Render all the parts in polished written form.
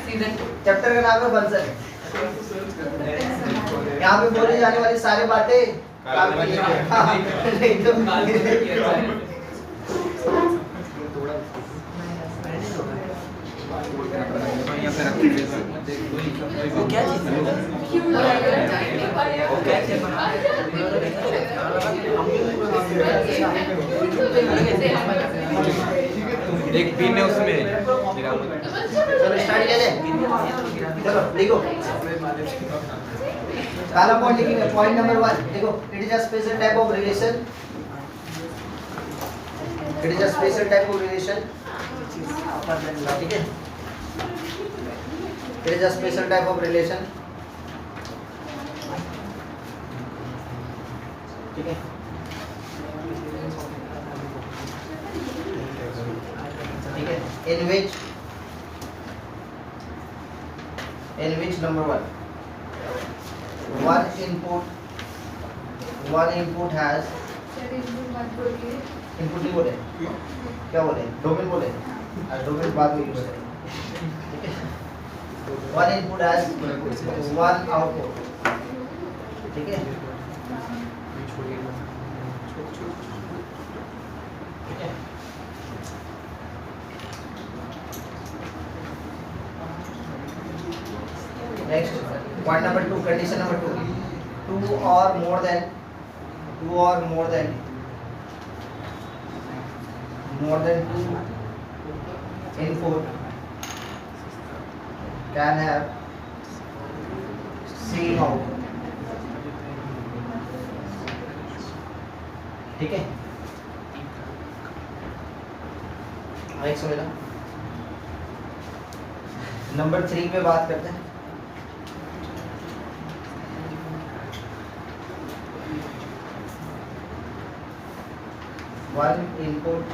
Chapter का नाम है फंक्शन। यहाँ पे बोली जाने वाली सारी बातें काल्पनिक है। नहीं तो वो क्या चीज है? वो क्या चीज बना? एक पिन है उसमें। चलो स्टार्ट किया जाए। चलो लिखो। पहला पॉइंट लिखेंगे, पॉइंट नंबर 1 देखो, it is a special type of relation. It is a special type of relation, ठीक है। It is a special type of relation, ठीक है। ठीक है, in which number one input has input नहीं बोले, क्या बोले, डोमेन बोले, डोमेन बाद में यूज करेंगे, ठीक है। One input has one output, ठीक है। Next point number 2, condition number 2, two or more than two input can have same output, ठीक है। एक समझना। नंबर 3 पे बात करते हैं। One input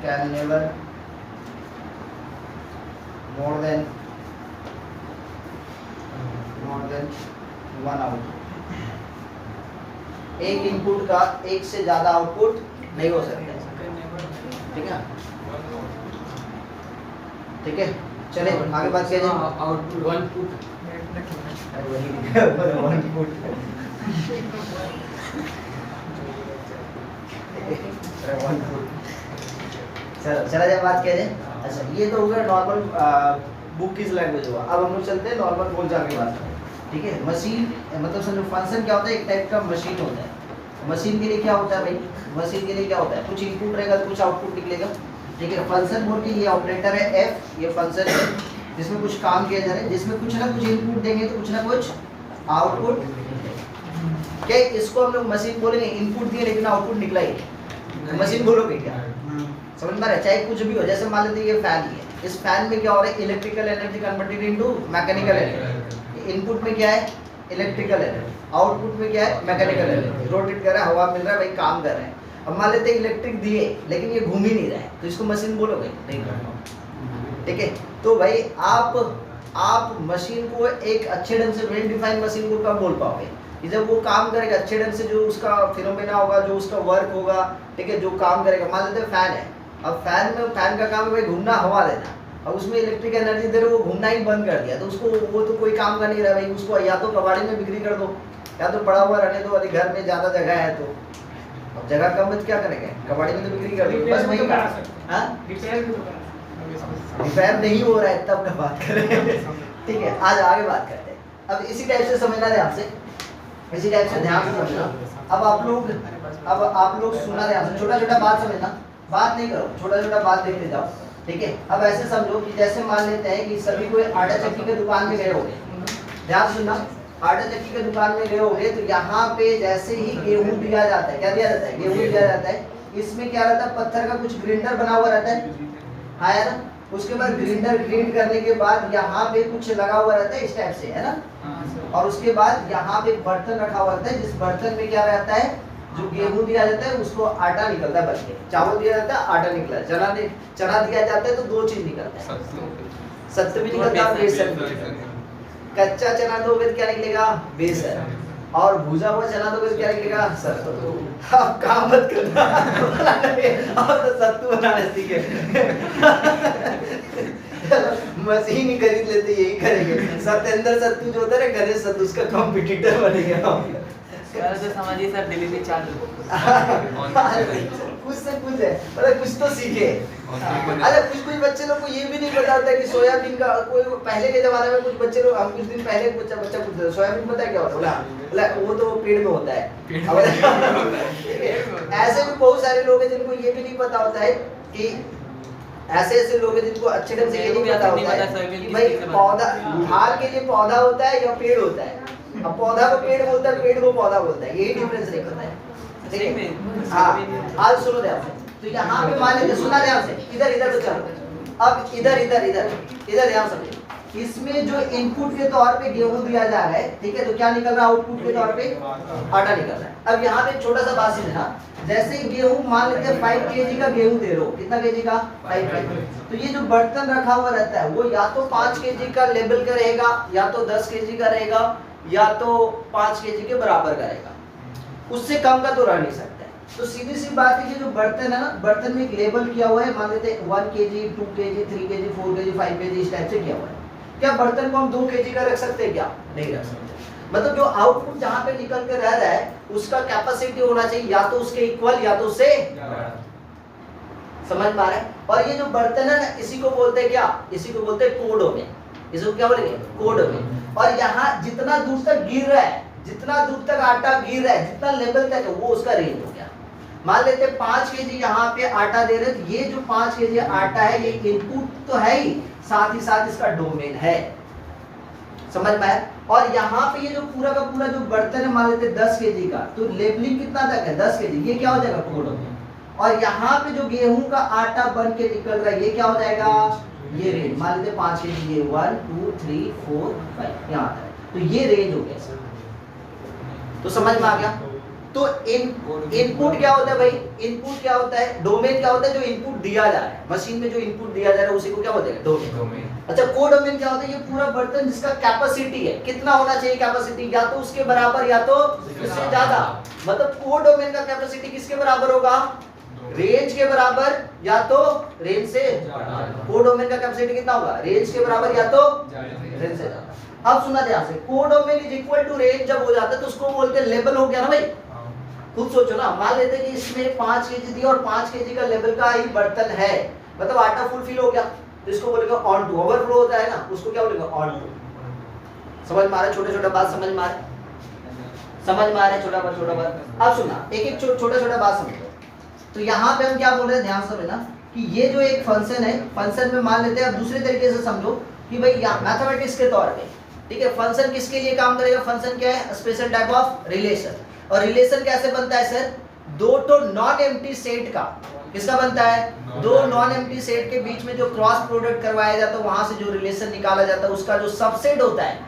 can never more than one output। एक इनपुट का एक से ज्यादा आउटपुट नहीं हो सकता, ठीक है। ठीक है, चले आगे बात किया जाए। आउटपुट वन पुट चला जाए, बात किया जाए। अच्छा, ये तो हो गया नॉर्मल बुक की लैंग्वेज हुआ। अब हम लोग चलते हैं नॉर्मल बोलचाल की बात, ठीक है। मशीन मतलब समझो फंक्शन क्या होता है, एक टाइप का मशीन होता है। मशीन के लिए क्या होता है भाई, मशीन के लिए क्या होता है, कुछ इनपुट रहेगा तो कुछ आउटपुट निकलेगा, ठीक है। फंक्शन बोल के ये ऑपरेटर है एफ, ये फंक्शन है जिसमें कुछ काम किया जा रहा है, जिसमें कुछ ना कुछ इनपुट देंगे तो कुछ ना कुछ आउटपुट। क्या इसको हम लोग मशीन बोलेंगे, इनपुट दिए लेकिन आउटपुट निकला ही तो मशीन बोलोगे क्या? समझ में आ रहा है? चाहे कुछ भी हो, जैसे मान लेते हैं ये फैन ही है, इस फैन में क्या हो रहा है, electrical energy converted into mechanical energy. Input में क्या है, इलेक्ट्रिकल एनर्जी, आउटपुट में क्या है, मैकेनिकल एनर्जी। रोटेट कर रहा है, हवा मिल रहा है, भाई काम कर रहे हैं। अब मान लेते हैं इलेक्ट्रिक दिए लेकिन ये घूम ही नहीं रहा है, तो इसको मशीन बोलोगे नहीं, ठीक है। तो भाई आप मशीन को एक अच्छे ढंग से वेल डिफाइंड मशीन को कब बोल पाओगे कि जब वो काम करेगा अच्छे ढंग से, जो उसका फिनोमेना होगा, जो उसका वर्क होगा, ठीक है, जो काम करेगा। मान लेते हैं फैन है, अब फैन का काम है भाई घूमना, हवा देना, अब उसमें इलेक्ट्रिक एनर्जी दे रहे हो, वो घूमना ही बंद कर दिया तो उसको वो तो कोई काम का नहीं रहा भाई। उसको या तो कबाड़ी में बिक्री कर दो या तो पड़ा हुआ रहने दो, अरे घर में ज़्यादा जगह है तो, अब जगह कम है तो क्या करेंगे, कबाड़ी में तो बिक्री कर दो, बस वही रिपेयर नहीं हो रहा है तब का बात करें, ठीक है। आज आगे बात करते हैं। अब इसी टाइप से समझना ध्यान से, इसी टाइप से ध्यान से समझना। अब आप लोग सुनना ध्यान से, छोटा छोटा बात समझना, बात नहीं करो, छोटा छोटा बात देखते जाओ, ठीक है। अब ऐसे समझो कि जैसे मान लेते हैं कि सभी कोई आटा चक्की के दुकान में गए होंगे, ध्यान सुनना, आटा चक्की के दुकान में गए होंगे तो यहाँ पे जैसे ही गेहूं दिया जाता है, क्या दिया जाता है, गेहूं दिया जाता है। इसमें क्या रहता है, पत्थर का कुछ ग्राइंडर बना हुआ रहता है, हाँ यार। उसके बाद ग्राइंडर ग्राइंड करने के बाद यहाँ पे कुछ लगा हुआ रहता है इस टाइप से, है ना। और उसके बाद यहाँ पे बर्तन रखा हुआ रहता है, जिस बर्तन में क्या रहता है, जो गेहूं दिया जाता है उसको आटा निकलता है बन के, चावल दिया जाता है आटा निकला, चना दिया जाता है तो दो चीज निकलता है, सत्तू भी निकलता है, बेसन भी निकलता है। कच्चा चना दोगे तो क्या निकलेगा, बेसन, और भुजा हुआ चना दोगे तो क्या निकलेगा, सरसों। अब काम मत करना और तो सत्तू बनाने सीखे। मशीन ही खरीद लेते, यही करेंगे। सत्येंद्र सत्तू जो होता है ना, गणेश सत्तू, उसका कॉम्पिटिटर बनेंगे हम। सर तो समझिए सर डिलीवरी चार्ज कुछ से कुछ है, मतलब कुछ तो सीखे। अरे कुछ बच्चे लोग को ये भी नहीं पता होता है कि सोयाबीन का कोई, पहले के जमाने में कुछ बच्चे लोग, हम कुछ दिन पहले बच्चा पूछते सोयाबीन पता है क्या होता है, बोला वो तो पेड़ में होता है। ऐसे भी बहुत सारे लोग हैं जिनको ये भी नहीं पता होता है कि ऐसे लोग हैं जिनको अच्छे ढंग से ये नहीं पता होता है कि भाई पौधा, ढाल के लिए पौधा होता है या पेड़ होता है। अब पौधा को पेड़ बोलता है, पेड़ को पौधा बोलता है, यही डिफरेंस नहीं पता है। ठीक है, हाँ आज सुनो ध्यान से। तो यहाँ पे मान लीजिए, सुना ध्यान से, इधर इधर तो चलो, अब इधर इधर इधर इधर ध्यान समझिए। इसमें जो इनपुट के तौर पे गेहूं दिया जा रहा है, ठीक है, तो क्या निकल रहा है आउटपुट के तौर पे, आटा निकल रहा है। अब यहाँ पे छोटा सा बात है ना, जैसे गेहूं मान लेते हैं 5 kg का गेहूं दे रहे हो, कितना kg का, 5 kg। तो ये जो बर्तन रखा हुआ रहता है वो या तो 5 kg का लेवल का रहेगा, या तो 10 kg का रहेगा, या तो 5 kg के बराबर का रहेगा, उससे कम का तो रह नहीं सकता है। तो सीधी सी बात है कि जो बर्तन है ना, बर्तन में एक लेबल किया हुआ है, मान लेते हैं 1 kg, 2 kg, 3 kg, 4 kg, 5 kg, इस टाइप से किया हुआ है। क्या बर्तन को हम 2 kg का रख सकते हैं क्या? नहीं रख सकते। मतलब जो आउटपुट जहां पे निकल के रह रहा है उसका कैपेसिटी होना चाहिए या तो उसके इक्वल या तो उससे, समझ में आ रहा है। और ये जो बर्तन है ना, इसी को बोलते हैं क्या, इसी को बोलते हैं कोडोमेन। इसको क्या बोलेंगे, कोडोमेन। और यहाँ जितना दूर तक गिर रहा है, जितना दूर तक आटा गिर रहा है, जितना लेवल तक है, वो उसका रेंज हो गया। मान लेते 5 kg यहाँ पे आटा दे रहे, तो ये जो 5 kg आटा है ये इनपुट तो है ही, साथ ही साथ इसका डोमेन है, समझ में आया। और यहाँ पे ये जो पूरा का पूरा जो बर्तन है, मान लेते 10 kg का, तो लेबलिंग कितना तक है, 10 kg, ये क्या हो जाएगा, कोडोमेन। और यहाँ पे जो गेहूं का आटा बन के निकल रहा है, ये क्या हो जाएगा, ये रेंज। मान लेते 5 kg, ये 1 2 3 4 5 यहाँ आता है, तो ये रेंज हो गया। तो समझ में आ गया। तो इनपुट क्या होता है भाई, इनपुट क्या होता है, डोमेन क्या होता है, जो इनपुट दिया जा रहा है मशीन में, जो इनपुट दिया जा रहा है उसी को क्या बोलते हैं, डोमेन। अच्छा, कोडोमेन क्या होता है, ये पूरा बर्तन जिसका कैपेसिटी है, कितना होना चाहिए कैपेसिटी, या तो उसके बराबर या तो उससे ज्यादा। मतलब कोडोमेन का कैपेसिटी किसके बराबर होगा, रेंज के बराबर या तो रेंज से। कोडोमेन का कैपेसिटी कितना होगा, रेंज के बराबर या तो रेंज से ज्यादा। अब सुना ध्यान से, codomain is equal to range जब हो जाता है तो उसको बोलते हैं लेवल, हो गया ना भाई। खुद सोचो ना, मान लेते हैं कि इसमें 5 kg दिया और 5 kg का लेवल का ही बर्तन है, मतलब आटा फुलफिल हो गया, तो इसको बोलेगा ऑन टू। ओवरफ्लो होता है ना, उसको क्या बोलेगा, ऑन टू। समझ में आ रहा है, छोटा छोटा बात समझ में आ रहा है, समझ में आ रहा है, छोटा बात। अब सुना, एक एक छोटा छोटा बात समझो। तो यहाँ पे हम क्या बोल रहे हैं, ध्यान से समझना कि ये जो एक फंक्शन है, फंक्शन में मान लेते हैं, अब दूसरे तरीके से समझो कि भाई यहाँ मैथमेटिक्स के तौर पे, ठीक है, फंक्शन किसके लिए काम करेगा, फंक्शन क्या है, स्पेशल टाइप ऑफ रिलेशन। और रिलेशन कैसे बनता है सर, दो तो नॉन एम्प्टी सेट का, किसका बनता है, दो नॉन एम्प्टी सेट के बीच में जो क्रॉस प्रोडक्ट करवाया जाता है, वहां से जो रिलेशन निकाला जाता है उसका जो सबसेट होता है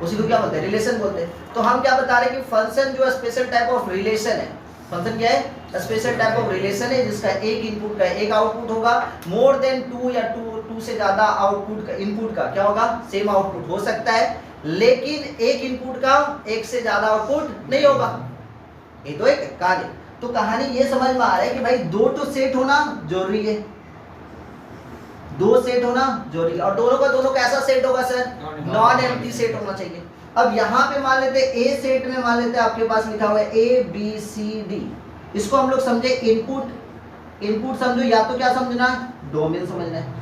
उसी को क्या बोलते हैं, रिलेशन बोलते हैं। तो हम क्या बता रहे हैं कि फंक्शन जो स्पेशल टाइप ऑफ रिलेशन है, फंक्शन क्या है, स्पेशल टाइप ऑफ रिलेशन है जिसका एक इनपुट का एक आउटपुट होगा। मोर देन 2 या 2 से ज्यादा आउटपुट का, इनपुट का क्या होगा, सेम आउटपुट हो सकता है, लेकिन एक इनपुट का एक से ज्यादा आउटपुट नहीं होगा। ये तो एक कहानी। तो कहानी ये समझ में आ रहा है कि भाई 2 तो सेट होना जरूरी है, 2 सेट होना जरूरी है। और दोनों का दोनों कैसा सेट होगा सर, नॉन एम्प्टी सेट होना चाहिए। अब यहाँ पे मान लेते हैं ए सेट में, मान लेते हैं आपके पास लिखा हुआ है ए बी सी डी, इसको हम लोग समझे इनपुट। इनपुट समझो या तो क्या समझना, डोमेन समझना है।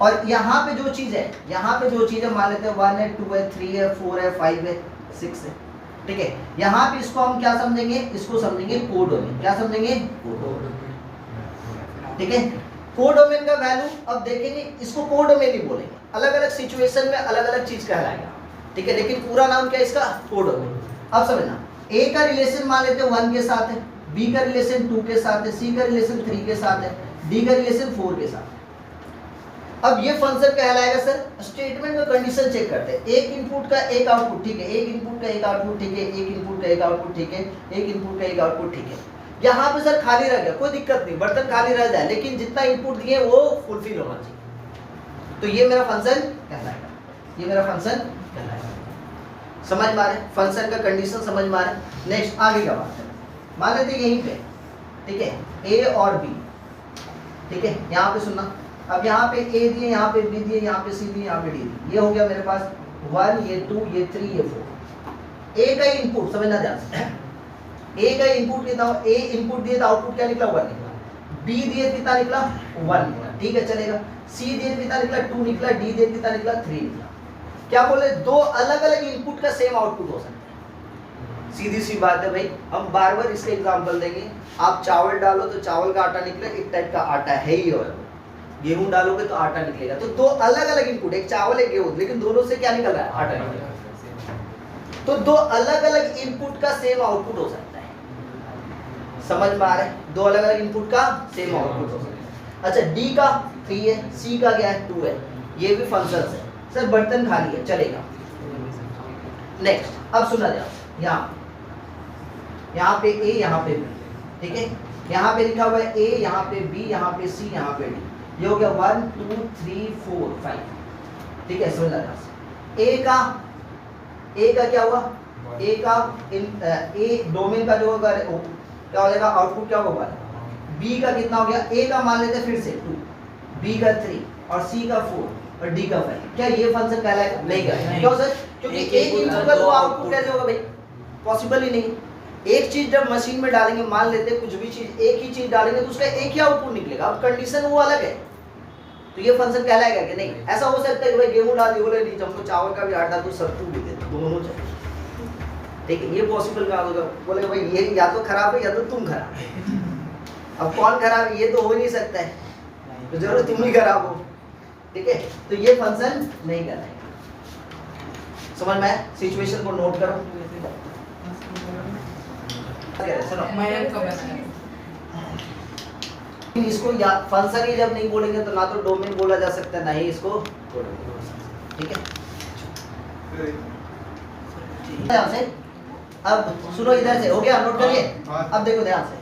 और यहाँ पे जो चीज है, यहाँ पे जो चीज है, मान लेते हैं 1 है 2 है 3 है 4 है 5 है 6 है, ठीक है। यहाँ पे इसको हम क्या समझेंगे, इसको समझेंगे कोडोमेन। क्या समझेंगे, कोडोमेन, ठीक है। कोडोमेन का वैल्यू अब देखेंगे, इसको कोडोमेन ही बोलेंगे, अलग अलग सिचुएशन में अलग अलग चीज कहलाएगा, ठीक है, लेकिन पूरा नाम क्या है इसका, कोडोमेन। अब समझना, ए का रिलेशन मान लेते हैं 1 के साथ है, बी का रिलेशन 2 के साथ है, सी का रिलेशन 3 के साथ है, डी का रिलेशन 4 के साथ है। अब ये फंक्शन कहलाएगा सर, स्टेटमेंट का कंडीशन चेक करते हैं, एक इनपुट का एक आउटपुट, ठीक है, एक इनपुट का एक आउटपुट, ठीक है, एक इनपुट का एक आउटपुट, ठीक है, एक इनपुट का एक आउटपुट, ठीक है। यहाँ पे सर खाली रह गया, कोई दिक्कत नहीं, बर्तन खाली रह जाए, लेकिन जितना इनपुट दिए वो फुलफिल होना चाहिए। तो ये मेरा फंक्शन कहलाएगा, ये मेरा फंक्शन कहलाएगा। समझ में आ रहा है, फंक्शन का कंडीशन समझ में आ रहा है। नेक्स्ट आगे का बात है, मान लेते यहीं पे, ठीक है, ए और बी, ठीक है, यहाँ पे सुनना, अब यहाँ पे ए दिए, यहाँ पे बी दिए, यहाँ पे सी दिए, यहाँ पे डी दिए, ये हो गया मेरे पास 1, ये 2, ये 3, ये 4। ए का इनपुट समझना ध्यान से, ए का इनपुट कितना हो, ए इनपुट दिए तो आउटपुट क्या निकला 1 निकला, बी दिए कितना निकला 1 निकला, ठीक है चलेगा। सी दिए कितना निकला 2 निकला, डी दिए कितना निकला 3 निकला। क्या बोले, दो अलग अलग इनपुट का सेम आउटपुट हो सकता है। सीधी सी बात है भाई, हम बार बार इसके एग्जांपल देंगे। आप चावल डालो तो चावल का आटा निकले, एक टाइप का आटा है ही, और गेहूं डालोगे तो आटा निकलेगा। तो दो अलग अलग इनपुट, एक चावल एक गेहूं, लेकिन दोनों से क्या निकल रहा है, आटा निकल रहा है। तो दो अलग अलग इनपुट का सेम आउटपुट हो सकता है, समझ में आ रहा है, दो अलग अलग इनपुट का सेम आउटपुट हो सकता है। अच्छा डी का 3 है, सी का क्या है 2 है, ये भी फंक्शन है। सर बर्तन खाली है, चलेगा। नेक्स्ट अब सुना जाए, यहाँ पे ए, यहाँ पे बी, ठीक है, यहाँ पे लिखा हुआ है ए, यहाँ पे बी, यहाँ पे सी, यहाँ पे डी, ये हो गया 1 2 3 4 5, ठीक है समझ लगा। ए का क्या हुआ, ए का ए डोमेन का जो होगा क्या हो जाएगा, आउटपुट क्या होगा, बी का कितना हो गया, ए का मान लेते फिर से 2, बी का 3 और सी का 4 और डी का 5। क्या ये फंक्शन कहलाएगा, नहीं कहलाएगा। क्यों सर, क्योंकि एक इनपुट का दो आउटपुट कैसे होगा भाई, पॉसिबल ही नहीं। एक चीज जब मशीन में डालेंगे, मान लेते हैं कुछ भी चीज, एक ही चीज डालेंगे तो उसका एक ही आउटपुट निकलेगा, अब कंडीशन वो अलग है, तो ये फंक्शन कहलाएगा कि नहीं। ऐसा हो सकता है कि भाई गेहूं डाल दिए, बोले नहीं हमको चावल का भी आटा दो, सत्तू भी दे दो, दोनों चाहिए, ठीक है, ये पॉसिबल कहाँ होगा, बोले भाई ये या तो खराब है या तो तुम खराब है। अब कौन खराब है, ये तो हो ही नहीं सकता है, तो जरूर तुम ही खराब हो, ठीक है, तो ये फंक्शन नहीं कहलाएगा। समझ में आया, सिचुएशन को नोट करो। सुनो इसको या फंक्शन ही जब नहीं बोलेंगे तो ना तो डोमेन बोला जा सकता है, ना ही इसको ठीक है। ध्यान से अब सुनो, इधर से हो गया, नोट करिए। अब देखो ध्यान से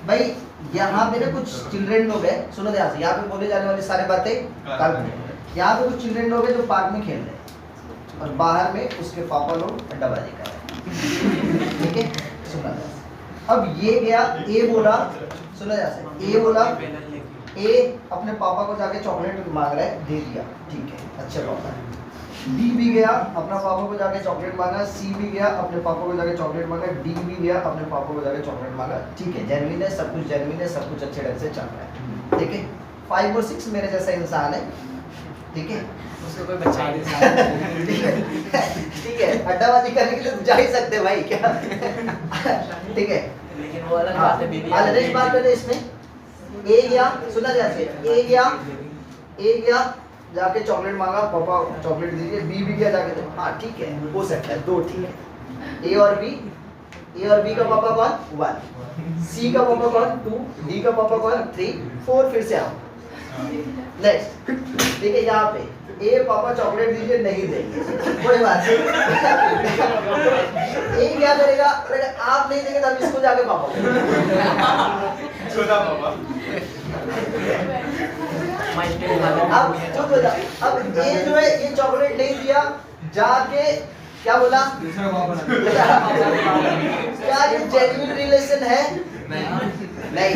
भाई, यहाँ पे ना कुछ चिल्ड्रेन लोग हैं, सुनो ध्यान से, यहाँ पे बोले जाने वाली सारी बातें काल्पनिक। यहाँ पे कुछ चिल्ड्रेन लोग हैं जो पार्क में खेल रहे हैं और बाहर में उसके पापा लोग अड्डाबाजी कर रहे हैं, ठीक है सुना ध्यान से। अब ये गया, ए बोला, सुना ध्यान से, ए बोला, ए अपने पापा को जाके चॉकलेट मांग रहा है, दे दिया, ठीक है अच्छे पापा है। बी भी गया, अपना पापा को जाके चॉकलेट मांगा, सी भी गया, अपने पापा को जाके चॉकलेट मांगा, डी भी गया, अपने पापा को जाके चॉकलेट मांगा, ठीक है जेन्युइन है, सब कुछ जेन्युइन है, सब कुछ अच्छे ढंग से चल रहा है, ठीक है। 5 और 6 मेरे जैसा इंसान है, ठीक है, उसको कोई बच्चा नहीं, ठीक है, अड्डाबाजी करने के लिए जा ही सकते हैं भाई, क्या ठीक है, लेकिन वो अलग बात है बीबी। नेक्स्ट बात करते हैं इसमें। ए गया, सुना ध्यान से, ए गया जाके चॉकलेट मांगा, पापा चॉकलेट दीजिए, बी भी गया जाके, हाँ ठीक है हो सकता है, 2 ठीक है। ए और बी का पापा कौन 1, सी का पापा कौन 2, डी का पापा कौन 3, 4, फिर से आओ नेक्स्ट, ठीक है। यहाँ पे ए पापा चॉकलेट दीजिए, नहीं देंगे, कोई बात नहीं। ए क्या करेगा, आप नहीं देंगे तब इसको जाके पापा छोटा पापा अब ये जो है ये चॉकलेट नहीं दिया, जाके क्या बोला, क्या ये जेन्युइन रिलेशन है, नहीं,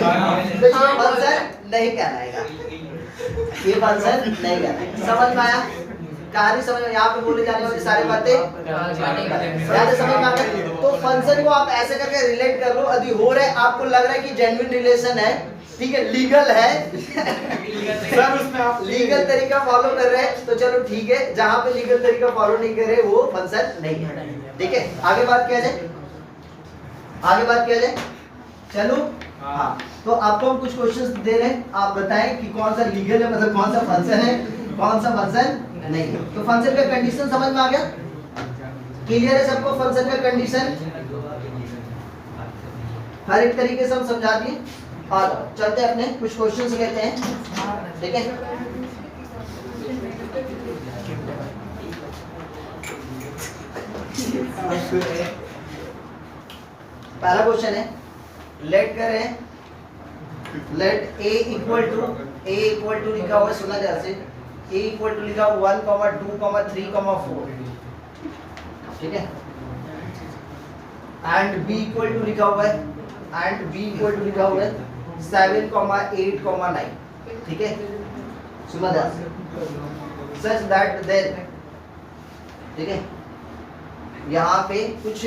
तो ये फंक्शन नहीं कहलाएगा, ये फंक्शन नहीं कहलाएगा। समझ में आया, कहानी समझ में, यहाँ पे बोले जाने वाली सारी बातें समझ में आ गई। तो फंक्शन को आप ऐसे करके रिलेट कर लो, यदि हो रहा है आपको लग रहा है कि जेन्युइन रिलेशन है, ठीक है, लीगल है, सर उसमें आप लीगल तरीका फॉलो कर रहे हैं तो चलो ठीक है, जहां पे लीगल तरीका फॉलो नहीं कर रहे वो फंक्शन नहीं है, ठीक है। आगे बात किया जाए, चलो हाँ, तो आपको हम कुछ क्वेश्चंस दे रहे हैं, आप बताएं कि कौन सा लीगल है, मतलब कौन सा फंक्शन है, कौन सा फंक्शन नहीं है। तो फंक्शन का कंडीशन समझ में आ गया, क्लियर है सबको फंक्शन का कंडीशन, हर एक तरीके से हम समझा दिए। और चलते अपने कुछ क्वेश्चंस लेते हैं, ठीक है। पहला क्वेश्चन है, लेट करें, लेट ए इक्वल टू लिखा हुआ है, सुना ध्यान से, ए इक्वल टू लिखा हुआ 1, 2, 3, 4, ठीक है, एंड बी इक्वल टू लिखा हुआ है, 7, 8, 9, ठीक है। सुना ध्यान से, सच दैट देन, ठीक है, यहाँ पे कुछ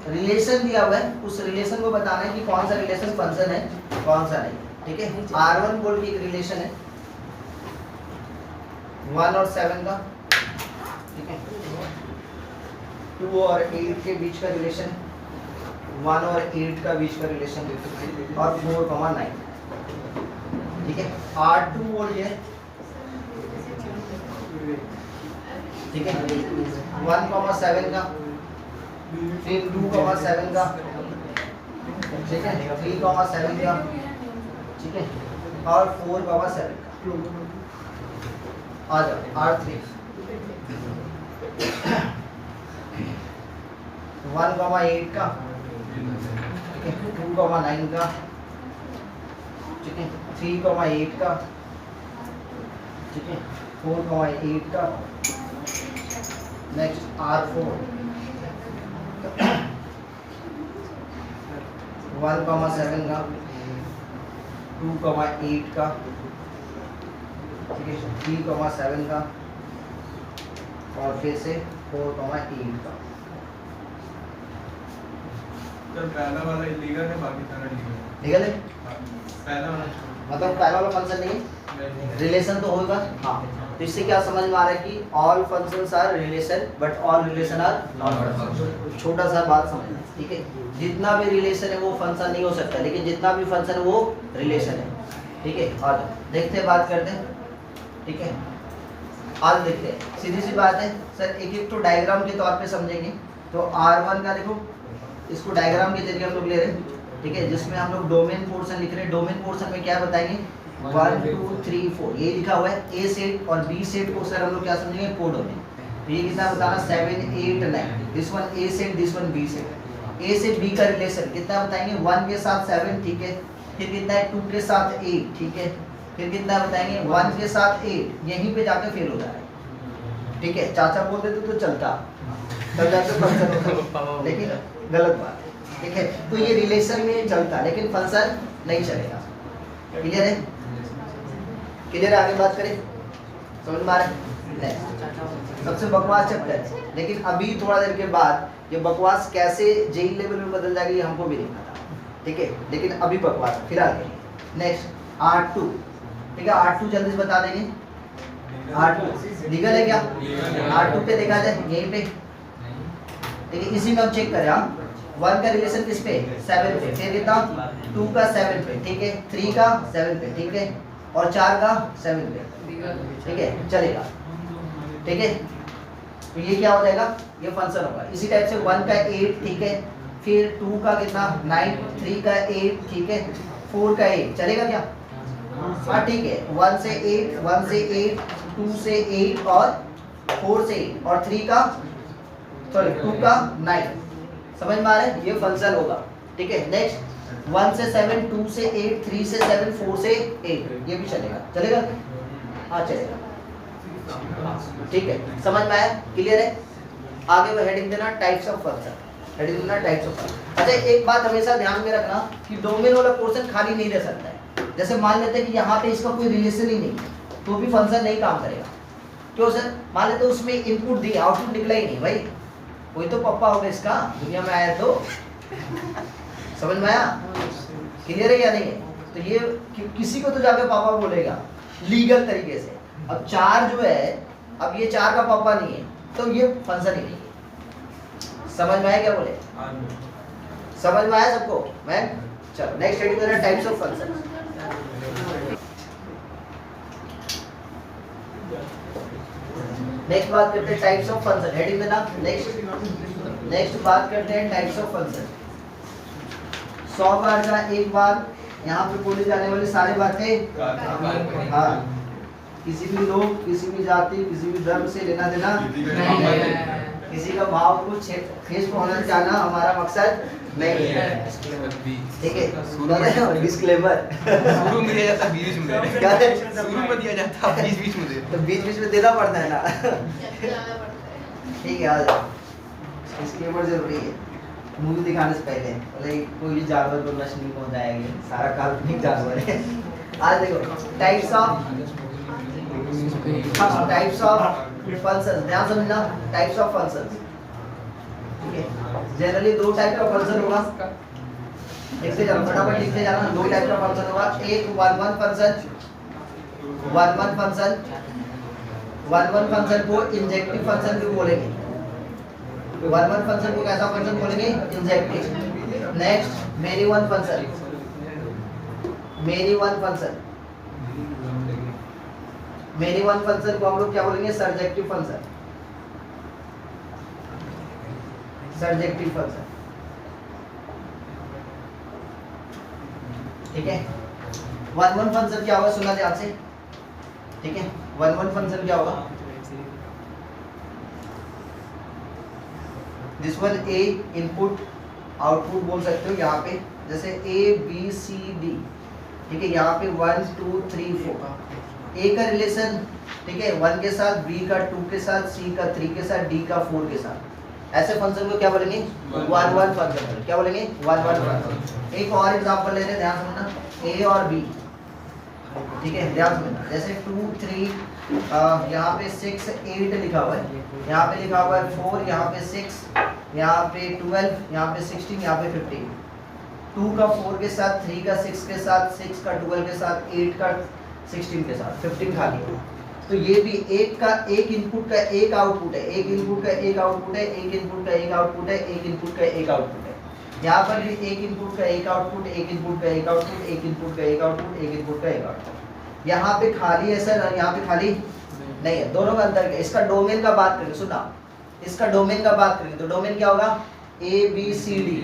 रिलेशन दिया हुआ है, उस रिलेशन को बताना है कि कौन सा रिलेशन फंक्शन है कौन सा नहीं, ठीक है। R1 बोल के एक रिलेशन है 1 और 7 का, ठीक है, 2 और 8 के बीच का रिलेशन, 1 और 8 का बीच का रिलेशन, और 4,9, ठीक है। R2 बोल के, ठीक है, 1,7 का, फिर 2,7 का, ठीक है, 3,7 का, ठीक है, और 4,7 का। आ जाओ R3 1,8 का, ठीक है, 2,9 का, ठीक है, 3,8 का, ठीक है, 4,8 का। नेक्स्ट R4 1,7 का, 2,8 का, ठीक है, 3,7 का, और फिर से 4,8 का। तो पहला वाला इलीगल है, बाकी सारा लीगल ठीक है, पहला वाला मतलब पहला वाला फंक्शन नहीं है, रिलेशन तो होगा। हाँ, तो इससे क्या समझ में आ रहा है कि all functions are relation but all relation are not function. छोटा सा बात समझना, ठीक है, जितना भी रिलेशन है वो फंक्शन नहीं हो सकता, लेकिन जितना भी फंक्शन है वो रिलेशन है, ठीक है। और देखते हैं, बात करते हैं, ठीक है, आज देखते हैं, सीधी सी बात है सर, एक एक तो डायग्राम के तौर पे समझेंगे। तो R1 का देखो, इसको डायग्राम के जरिए हम लोग ले रहे हैं, ठीक है, जिसमें हम लोग डोमेन पोर्शन लिख रहे हैं। डोमेन पोर्शन में क्या बताएंगे, 1 2 3 4 ये लिखा हुआ है। ए सेट और बी सेट को सर हम लोग क्या समझेंगे, कोडोमेन। तो ये कितना बताना, 7 8 9, this one A set, this one B set. A से बी का रिलेशन कितना बताएंगे, 1 के साथ 7, ठीक है, फिर कितना है 2 के साथ 8, ठीक है, फिर कितना बताएंगे 1 के साथ 8, यहीं पे जाकर फेल हो जाए, ठीक है। चाचा बोल देते तो चलता, तब जाकर फंक्शन होता, लेकिन गलत बात है, ठीक है। तो ये रिलेशन में चलता, लेकिन फंक्शन नहीं चलेगा। क्लियर है, क्लियर है, आगे बात करें, समझ में आ रहा है। सबसे बकवास चैप्टर है, लेकिन अभी थोड़ा देर के बाद ये बकवास कैसे जेई लेवल में बदल जाएगी हमको भी नहीं पता, ठीक है, लेकिन अभी बकवास। फिर आगे नेक्स्ट R2, ठीक है, R2 जल्दी से बता देंगे। R2 लीगल है क्या, R2 पे देखा जाए यहीं पे, ठीक है, इसी में हम चेक करें। हम 1 का रिलेशन किस पे, 7 पे, फिर कितना 2 का 7 पे, ठीक है, 3 का 7 पे, ठीक है, और 4 का 7 पे, ठीक है, चलेगा, ठीक है। तो ये क्या हो जाएगा, ये फंक्शन होगा। इसी टाइप से 1 का 8, ठीक है, फिर 2 का कितना 9, 3 का 8, ठीक है, 4 का 8, चलेगा क्या, हाँ ठीक है। 1 से 8, 1 से 8, 2 से 8, और 4 से 8, और 3 का सॉरी 2 का 9, समझ में आ रहा है, ये फंक्शन होगा, ठीक है। नेक्स्ट 1 से 7, 2 से 8, 3 से 7, 4 से 8, ये भी चलेगा, चलेगा, हाँ चलेगा, ठीक है, समझ में आया, क्लियर है। आगे वो हेडिंग देना टाइप्स ऑफ फंक्शन, हेडिंग देना टाइप्स ऑफ फंक्शन। अच्छा, एक बात हमेशा ध्यान में रखना कि डोमेन वाला पोर्शन खाली नहीं रह सकता है। जैसे मान लेते हैं कि यहाँ पे इसका कोई रिलेशन ही नहीं, तो भी फंक्शन नहीं काम करेगा। क्यों सर, मान लेते उसमें इनपुट दी, आउटपुट निकला ही नहीं, भाई कोई तो पप्पा होगा इसका, दुनिया में आया तो समझ में आया, क्लियर है या नहीं है। तो ये किसी को तो जाकर पापा बोलेगा लीगल तरीके से। अब 4 जो है, अब ये 4 का पापा नहीं है, तो ये फंक्शन ही नहीं है। समझ में आया क्या बोले, समझ में आया सबको। मैं चलो नेक्स्ट हेडिंग है टाइप्स ऑफ फंक्शन। नेक्स्ट बात करते हैं टाइप्स ऑफ फंक्शन, हेडिंग देना नेक्स्ट बात करते हैं टाइप्स ऑफ फंक्शन। 100 बार का एक बार यहाँ पे बोली जाने वाली सारी बातें, हाँ, किसी भी लोग, किसी भी जाति, किसी भी धर्म से लेना देना नहीं, किसी का भाव को ठेस पहुंचाना चाहना हमारा मकसद नहीं है, ठीक है। डिस्क्लेमर शुरू में दिया जाता, बीच में क्या है, शुरू में दिया जाता, बीच में दे, तो बीच बीच में देना पड़ता है ना, ठीक है। आज डिस्क्लेमर जरूरी है। मूवी दिखाने से पहले बोले कोई भी जानवर को नष्ट नहीं पहुंचाएंगे, सारा काल्पनिक जानवर है। आज देखो types of types of functions, ध्यान समझना, टाइप्स ऑफ फंक्शंस। ठीक है, जनरली दो टाइप का फंक्शन होगा, लिखते जाना फटाफट, लिखते जाना। दो टाइप का फंक्शन होगा, एक one one function, one one function, one one function को इंजेक्टिव फंक्शन भी बोलेंगे। वन वन फंक्शन को कैसा फंक्शन बोलेंगे? Injective. Next many one function, many one function, many one function को हम लोग क्या बोलेंगे? Surjective function, surjective function. ठीक है, वन वन फंक्शन क्या होगा? सुना ध्यान से। ठीक है, वन वन फंक्शन क्या होगा? This one A input output बोल सकते हो यहाँ पे, जैसे ए बी सी डी। ठीक है, यहाँ पे 1 2 3 4 ए का रिलेशन, ठीक है, 1 के साथ, बी का 2 के साथ, सी का 3 के साथ, डी का 4 के साथ। ऐसे फंक्शन को क्या बोलेंगे? One one function. क्या बोलेंगे? One one function. एक और एग्जांपल ले रहे हैं, ध्यान समझना, ए और बी। ठीक है, ध्यान समझना, जैसे 2 3 यहाँ पे 6 8 लिखा हुआ है, यहाँ पे लिखा हुआ है 4, यहाँ पे 6, यहाँ पे 12, यहाँ पे 16, यहाँ पे 15। 2 का 4 के साथ, 3 का 6 के साथ, 6 का 12 के साथ, 8 का 16 के साथ, 15 खाली। तो ये भी एक का एक इनपुट का एक आउटपुट है, एक इनपुट का एक आउटपुट है, एक इनपुट का एक आउटपुट है, एक इनपुट का एक आउटपुट है। यहाँ पर भी एक इनपुट का एक आउटपुट, एक इनपुट का एक आउटपुट, एक इनपुट का एक आउटपुट, एक इनपुट का एक आउटपुट। यहाँ पे खाली है सर, और यहाँ पे खाली नहीं है, दोनों में अंतर है। इसका डोमेन का बात करें, सुना, इसका डोमेन का बात करें तो डोमेन क्या होगा? A B C D.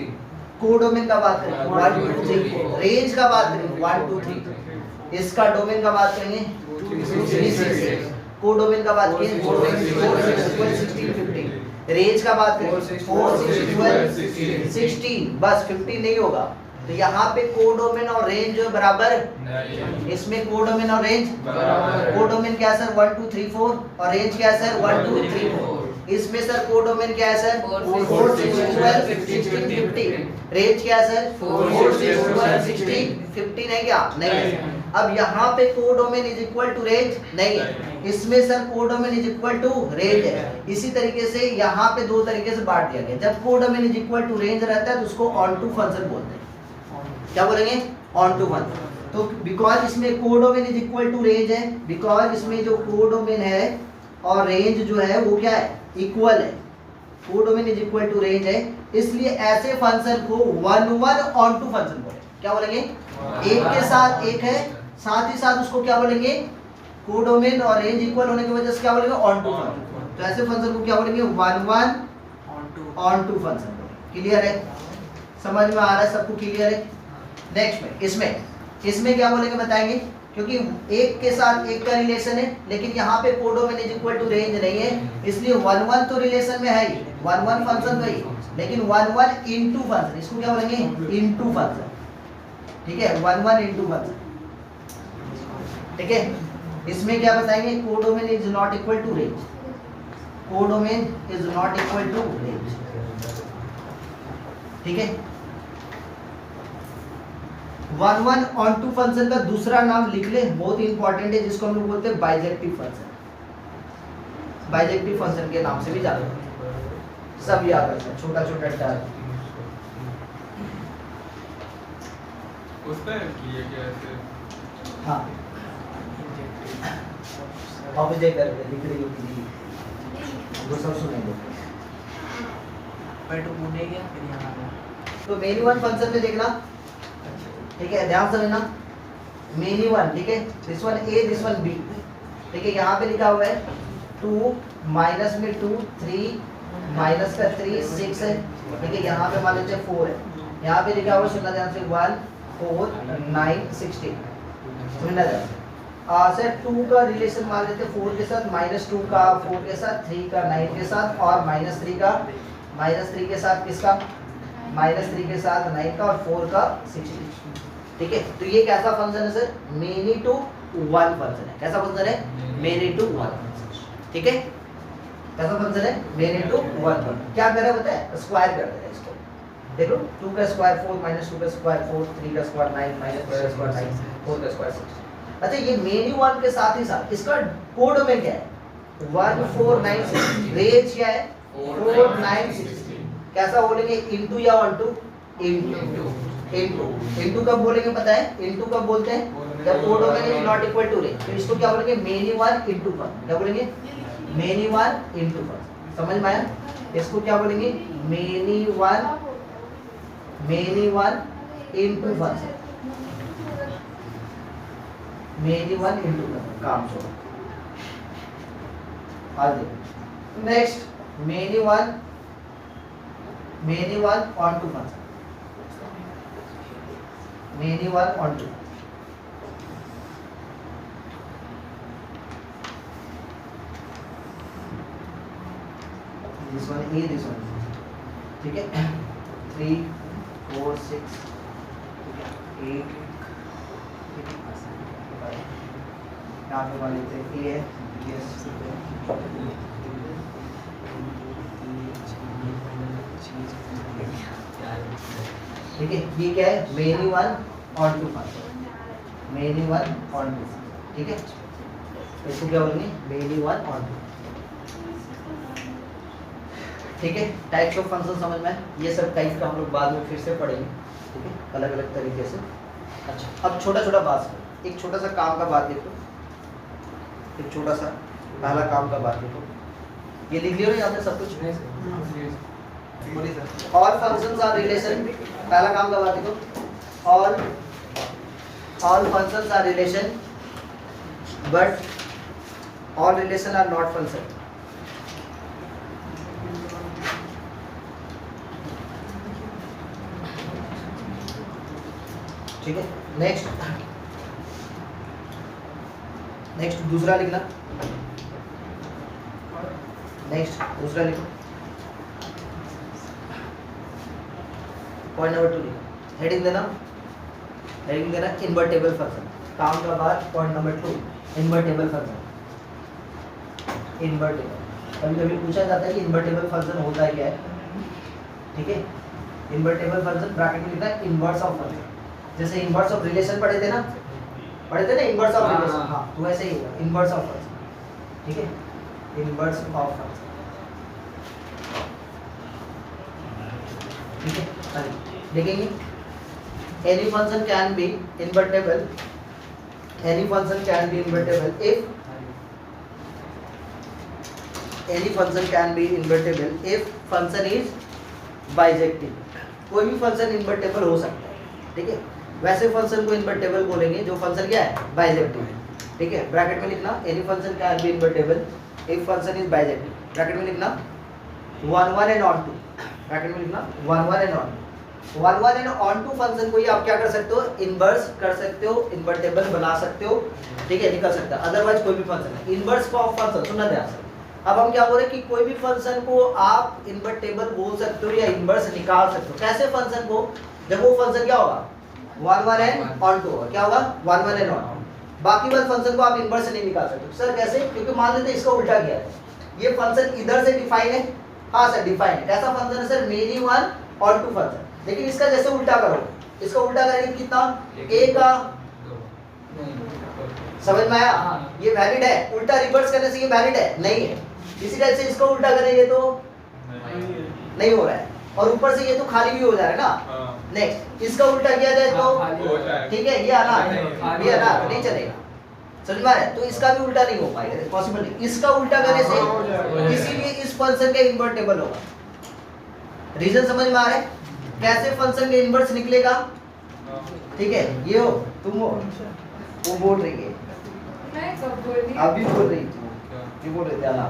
Codomain का बात करें 1 2 3 4, रेंज का बात करें 1 2 3। इसका डोमेन का बात करेंगे 2 3 6। कोडोमेन का बात करें 4 6 12 16 15। रेंज का बात करें 4 6 12 16, बस 15 नहीं होगा। तो यहाँ पे कोडोमेन और रेंज जो बराबर, इसमें कोडोमेन और रेंज कोडोमेन क्या है सर? 1 2 3 4, और रेंज क्या है सर? 1 2 3 4। इसमें सर कोडोमेन क्या है सर? 4 6 12 16 15। रेंज क्या है सर? 4 6 12 16 15 है क्या? नहीं है। अब यहाँ पे codomain is equal to range नहीं है, इसमें sir codomain is equal to range है। इसी तरीके से यहाँ पे दो तरीके से बांट दिया गया। जब codomain is equal to range रहता है तो उसको ऑन टू फंक्शन बोलते हैं। क्या बोलेंगे? Onto function. तो बिकॉज इसमें codomain is equal to range है, बिकॉज इसमें जो कोडोमेन है और रेंज जो है वो क्या है? इक्वल है। Codomain is equal to range है, इसलिए ऐसे फंक्शन को one one onto function बोलेंगे। क्या बोलेंगे? एक के साथ एक है, साथ ही साथ उसको क्या बोलेंगे? कोडोमेन और रेंज इक्वल होने की वजह से क्या बोलेंगे? Onto function. तो ऐसे फंक्शन को क्या बोलेंगे? One one onto function बोलेंगे। क्लियर है? समझ में आ रहा है सबको? क्लियर है? नेक्स्ट में इसमें क्या बोलेंगे बताएंगे, क्योंकि एक के साथ एक का रिलेशन है, लेकिन यहाँ पे codomain is equal to range नहीं है, इसलिए वन वन तो रिलेशन में है ही, वन वन फंक्शन तो ही, लेकिन वन वन इनटू फंक्शन, इसको क्या बोलेंगे? Into function. ठीक है, वन वन इनटू फंक्शन। ठीक है, इसमें क्या बताएंगे? Codomain is not equal to range, codomain is not equal to range. ठीक है, one one onto function का दूसरा नाम लिख ले, बहुत इंपॉर्टेंट है, जिसको हम लोग बोलते हैं बाइजेक्टिव फंक्शन। बाइजेक्टिव फंक्शन के नाम से भी जानते हैं, सब याद रखना, छोटा छोटा टर्म। उसमें किए क्या ऐसे? हाँ, ऑब्जेक्ट करके लिख रही होगी, वो सब सुनेंगे। पर तो मुड़े गया फिर यहाँ आ गया। तो मेनी वन फंक्शन में देखना, ठीक है, ध्यान से लेना, मेनी वन, ठीक है, this one A this one B. ठीक है, यहाँ पे लिखा हुआ है 2 माइनस में 2 3 माइनस का 3 6 है। ठीक है, यहाँ पे मान लीजिए 4 है, यहाँ पे लिखा हुआ है, सुनना ध्यान से, 1 4 9 16। सुनना ध्यान से, सर 2 का रिलेशन मान लेते 4 के साथ, -2 का 4 के साथ, 3 का 9 के साथ, और -3 के साथ किसका? -3 के साथ 9 का, और 4 का 16। ठीक है, तो ये कैसा फंक्शन है sir? Many to one function है। कैसा फंक्शन है? Many to one function. ठीक है, कैसा फंक्शन है? Many to one function. क्या कर रहा है बताए? स्क्वायर कर रहे हैं इसको। देखो, 2 का स्क्वायर 4, -2 का स्क्वायर 4, 3 का स्क्वायर 9, -2 का स्क्वायर 9, 4 का स्क्वायर 6। अच्छा ये मेन्यू वन के साथ ही साथ इसका कोड में क्या है 1496 रेंज क्या है 4960 कैसा बोलेंगे इनटू या ऑन टू इनटू कब बोलेंगे पता है इनटू कब बोलते हैं जब codomain is not equal to range तो इसको क्या बोलेंगे मेन्यू वन इनटू वन क्या बोलेंगे मेन्यू वन इनटू वन समझ में आया इसको क्या बोलेंगे many one into one many one into one काम छोड़ो आगे next many one onto function many one onto this one A this one ठीक है 3 4 6 8 यहाँ पे मान लेते हैं A है yes ठीक है ये क्या है many one onto function many one onto ठीक है इसको क्या बोलेंगे मेन्यू वन ऑन टू ठीक है टाइप्स ऑफ फंक्शन समझ में ये सब टाइप का हम लोग बाद में फिर से पढ़ेंगे ठीक है अलग अलग तरीके से अच्छा अब छोटा छोटा बात करो एक छोटा सा काम का बात देखो एक छोटा सा पहला काम का बात देखो ये लिख लियो ना यहाँ पे सब कुछ ऑल फंक्शंस आर रिलेशन पहला काम का बात देखो all functions are relation but all relation are not function ठीक है नेक्स्ट दूसरा लिखना दूसरा लिखो पॉइंट नंबर 2 लिखो हेडिंग देना इन्वर्टेबल फंक्शन काम का बाद point number 2 invertible function invertible कभी कभी पूछा जाता है कि इन्वर्टेबल फंक्शन होता है क्या है ठीक है इन्वर्टेबल फंक्शन ब्रैकेट में लिखना है इनवर्स ऑफ फंक्शन जैसे इनवर्स ऑफ रिलेशन पढ़े थे ना इनवर्स ऑफ रिलेशन हाँ तो वैसे ही होगा इनवर्स ऑफ फंक्शन ठीक है इनवर्स ऑफ फंक्शन ठीक है देखेंगे any function can be invertible if any function can be invertible if function is bijective कोई भी फंक्शन इन्वर्टेबल हो सकता है ठीक है वैसे फंक्शन को इन्वर्टेबल बोलेंगे जो फंक्शन क्या है बाइजेक्टिव है ठीक है ब्रैकेट में लिखना any function can be invertible if function is bijective bracket में लिखना 1 1 एंड ऑन टू ब्रैकेट में लिखना 1 1 and 1 1 and onto function को ही आप क्या कर सकते हो इन्वर्स कर सकते हो इन्वर्टेबल बना सकते हो ठीक है निकल सकता है अदरवाइज कोई भी फंक्शन है इन्वर्स ऑफ फंक्शन सुनना ध्यान से अब हम क्या बोल रहे हैं कि कोई भी फंक्शन को आप इन्वर्टेबल बोल सकते हो या इन्वर्स निकाल सकते हो कैसे फंक्शन को जब वो फंक्शन क्या होगा 1 1 एंड ऑन टू होगा क्या होगा 1 1 एंड ऑन बाकी वाले फंक्शन को आप इन्वर्स से नहीं निकाल सकते सर कैसे क्योंकि मान लेते हैं इसका उल्टा किया है ये फंक्शन इधर से डिफाइन है हाँ सर डिफाइन है कैसा फंक्शन है sir many one onto function लेकिन इसका जैसे उल्टा करो इसका उल्टा करेंगे कितना a का समझ में आया ये वैलिड है उल्टा रिवर्स करने से ये वैलिड है नहीं है इसी टाइप से इसको उल्टा करेंगे तो नहीं हो रहा है और ऊपर से ये तो खाली भी हो जा रहा है ना नेक्स्ट इसका उल्टा किया जाए तो ठीक है ये आना नहीं चलेगा समझ में आ रहा है तो इसका भी उल्टा नहीं हो पाएगा पॉसिबल नहीं इसका उल्टा करने से किसी भी इस फंक्शन का इन्वर्टेबल होगा रीजन समझ में आ रहा है कैसे फंक्शन का इन्वर्स निकलेगा ठीक है ये हो तुम हो वो बोल रही है मैं कब बोल रही अभी बोल रही थी ये बोल रहे थे अला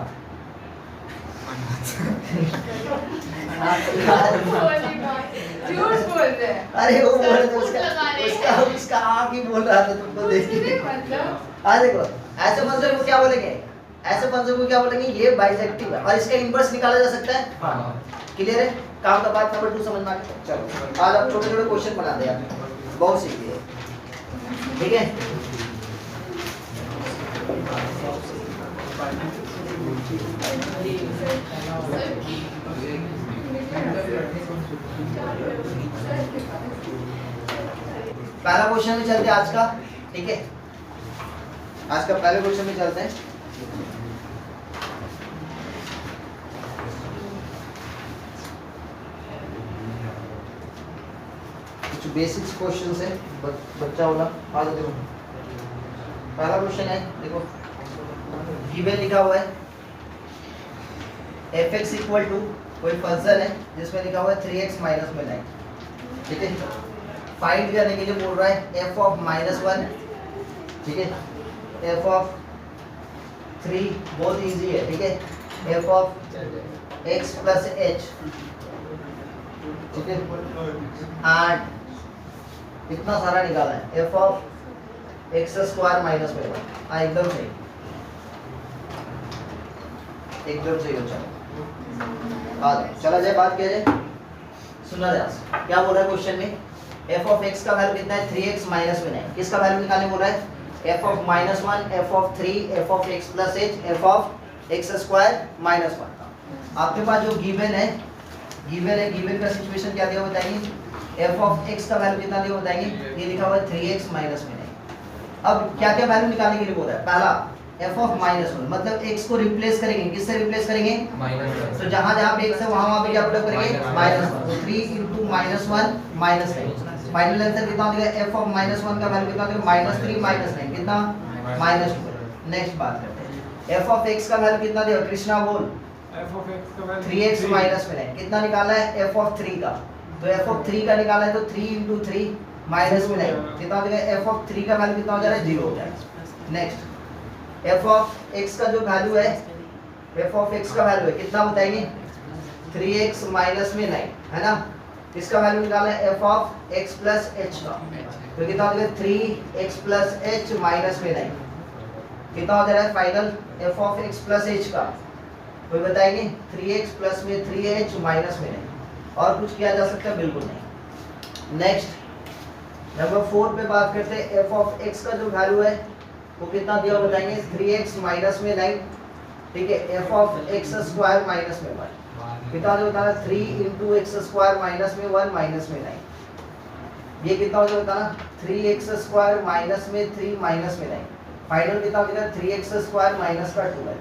झूठ बोल रहे हैं अरे वो बोल रहे थे फुट लगा रहे हैं। उसका आँख ही बोल रहा था तुमको देख के मतलब आज देखो ऐसे फंक्शन को क्या बोलेंगे ऐसे फंक्शन को क्या बोलेंगे ये बाइसेक्टिव है और इसका इन्वर्स निकाला जा सकता है क्लियर है काम का बात नंबर 2 समझ में आ गया चलो आज आप छोटे छोटे क्वेश्चन बना दे आप बहुत सीख लिए ठीक है पहला क्वेश्चन में चलते आज का ठीक है आज का पहले क्वेश्चन में चलते हैं। कुछ बेसिक्स क्वेश्चन है, बच्चा वाला आ जाओ। पहला क्वेश्चन है, देखो गिवन लिखा हुआ है fx इक्वल टू कोई फंक्शन है जिसमें लिखा हुआ है 3x माइनस में 9, ठीक है। फाइंड करने के लिए बोल रहा है f ऑफ -1, ठीक है, f ऑफ 3 बहुत इजी है, ठीक है, f of x plus h, ठीक है, 8 इतना सारा निकाला है, f of x square minus में 1। हाँ एकदम सही, एकदम सही हो। चलो चला जाए, बात किया जाए, सुना जाए क्या बोल रहा है क्वेश्चन में। f ऑफ x का वैल्यू कितना है 3x माइनस में 9, किसका वैल्यू निकालने बोल रहा है f of -1, f of 3, f of x plus h, f of x square minus 1। आपके पास जो गिवन है, गिवन का सिचुएशन क्या दिया बताएंगे। f ऑफ x का वैल्यू कितना दिया बताएंगे, ये लिखा हुआ है 3x माइनस में 9। अब क्या क्या वैल्यू निकालने के लिए बोल रहा है, पहला f ऑफ -1 मतलब x को रिप्लेस करेंगे, किससे रिप्लेस करेंगे, तो जहां जहां पे x है वहां पे क्या पुट करेंगे -1, तो 3 * -1 -9। फाइनल आंसर कितना हो जाएगा, f ऑफ -1 का वैल्यू कितना होगा -3 -9 कितना -2। नेक्स्ट बात करते हैं, f ऑफ x का वैल्यू कितना दिया कृष्णा बोल, f of x का वैल्यू 3x माइनस में 9 कितना निकाला है f ऑफ 3 का, तो f ऑफ 3 का निकाला है तो 3 * 3 माइनस में 9 कितना हो जाएगा, f ऑफ 3 का वैल्यू कितना हो जाएगा 0 हो जाएगा। नेक्स्ट f ऑफ x का जो वैल्यू है, f ऑफ x का वैल्यू है कितना बताएंगे 3x माइनस में 9 है ना, इसका वैल्यू निकाला है f of x plus h का, तो कितना हो जाएगा 3x प्लस h माइनस में 9 कितना हो जाएगा final f of x plus h का, कोई बताएंगे 3x प्लस में 3h माइनस में 9। और कुछ किया जा सकता है, बिल्कुल नहीं। नेक्स्ट नंबर 4 पे बात करते हैं, f ऑफ x का जो वैल्यू है वो कितना दिया बताएंगे 3x माइनस में 9, ठीक है, f of x square minus में 1 कितना जो बताना 3 * x स्क्वायर माइनस में 1 माइनस में 9, ये कितना हो जाएगा बताना 3x स्क्वायर माइनस में 3 माइनस में 9, फाइनल कितना हो जाएगा 3x स्क्वायर माइनस का 2 है।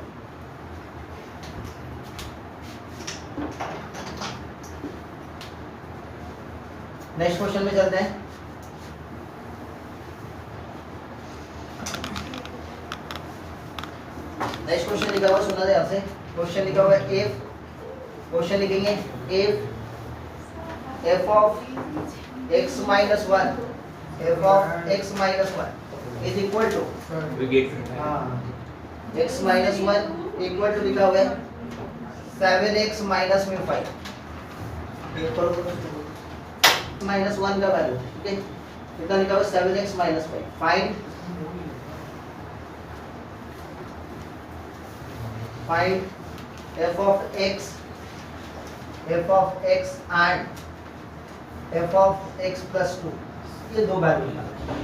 नेक्स्ट क्वेश्चन में चलते हैं। नेक्स्ट क्वेश्चन लिखा हुआ सुना दे आपसे, क्वेश्चन लिखा हुआ है f, क्वेश्चन लिखेंगे f of x minus 1, f of x minus 1 is equal to x minus 1 equal to लिखा हुआ है 7x माइनस में 5 माइनस 1 का वैल्यू, ठीक है, कितना लिखा हुआ है 7x minus 5। Find f of x and f of x plus 2, ये दो वैल्यू निकालना,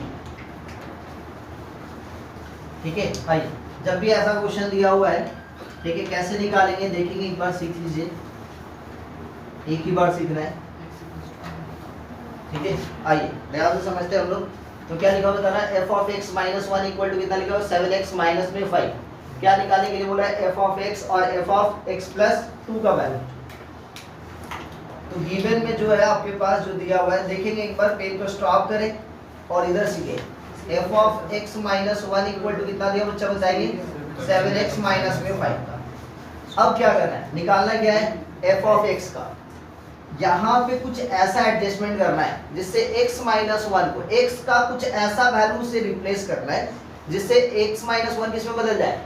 ठीक है। आइए, जब भी ऐसा क्वेश्चन दिया हुआ है, ठीक है, कैसे निकालेंगे देखेंगे, एक बार सीख लीजिए, एक ही बार सीखना है, ठीक है। आइए ध्यान से समझते हैं हम लोग। तो क्या लिखा हुआ था, f of x minus 1 equal to कितना लिखा हुआ 7x माइनस में 5, क्या निकालने के लिए बोला है f of x और f of x प्लस 2 का वैल्यू। तो गिवन में जो है आपके पास जो दिया हुआ है, देखेंगे एक बार, पेन को स्टॉप करें और इधर सीखें। f of x minus 1 equal to कितना दिया बच्चा बताएंगे 7x माइनस में 5 का। अब क्या करना है, निकालना क्या है f of x का, यहाँ पे कुछ ऐसा एडजस्टमेंट करना है जिससे x माइनस 1 को x का कुछ ऐसा वैल्यू से रिप्लेस करना है जिससे x माइनस 1 किसमें बदल जाए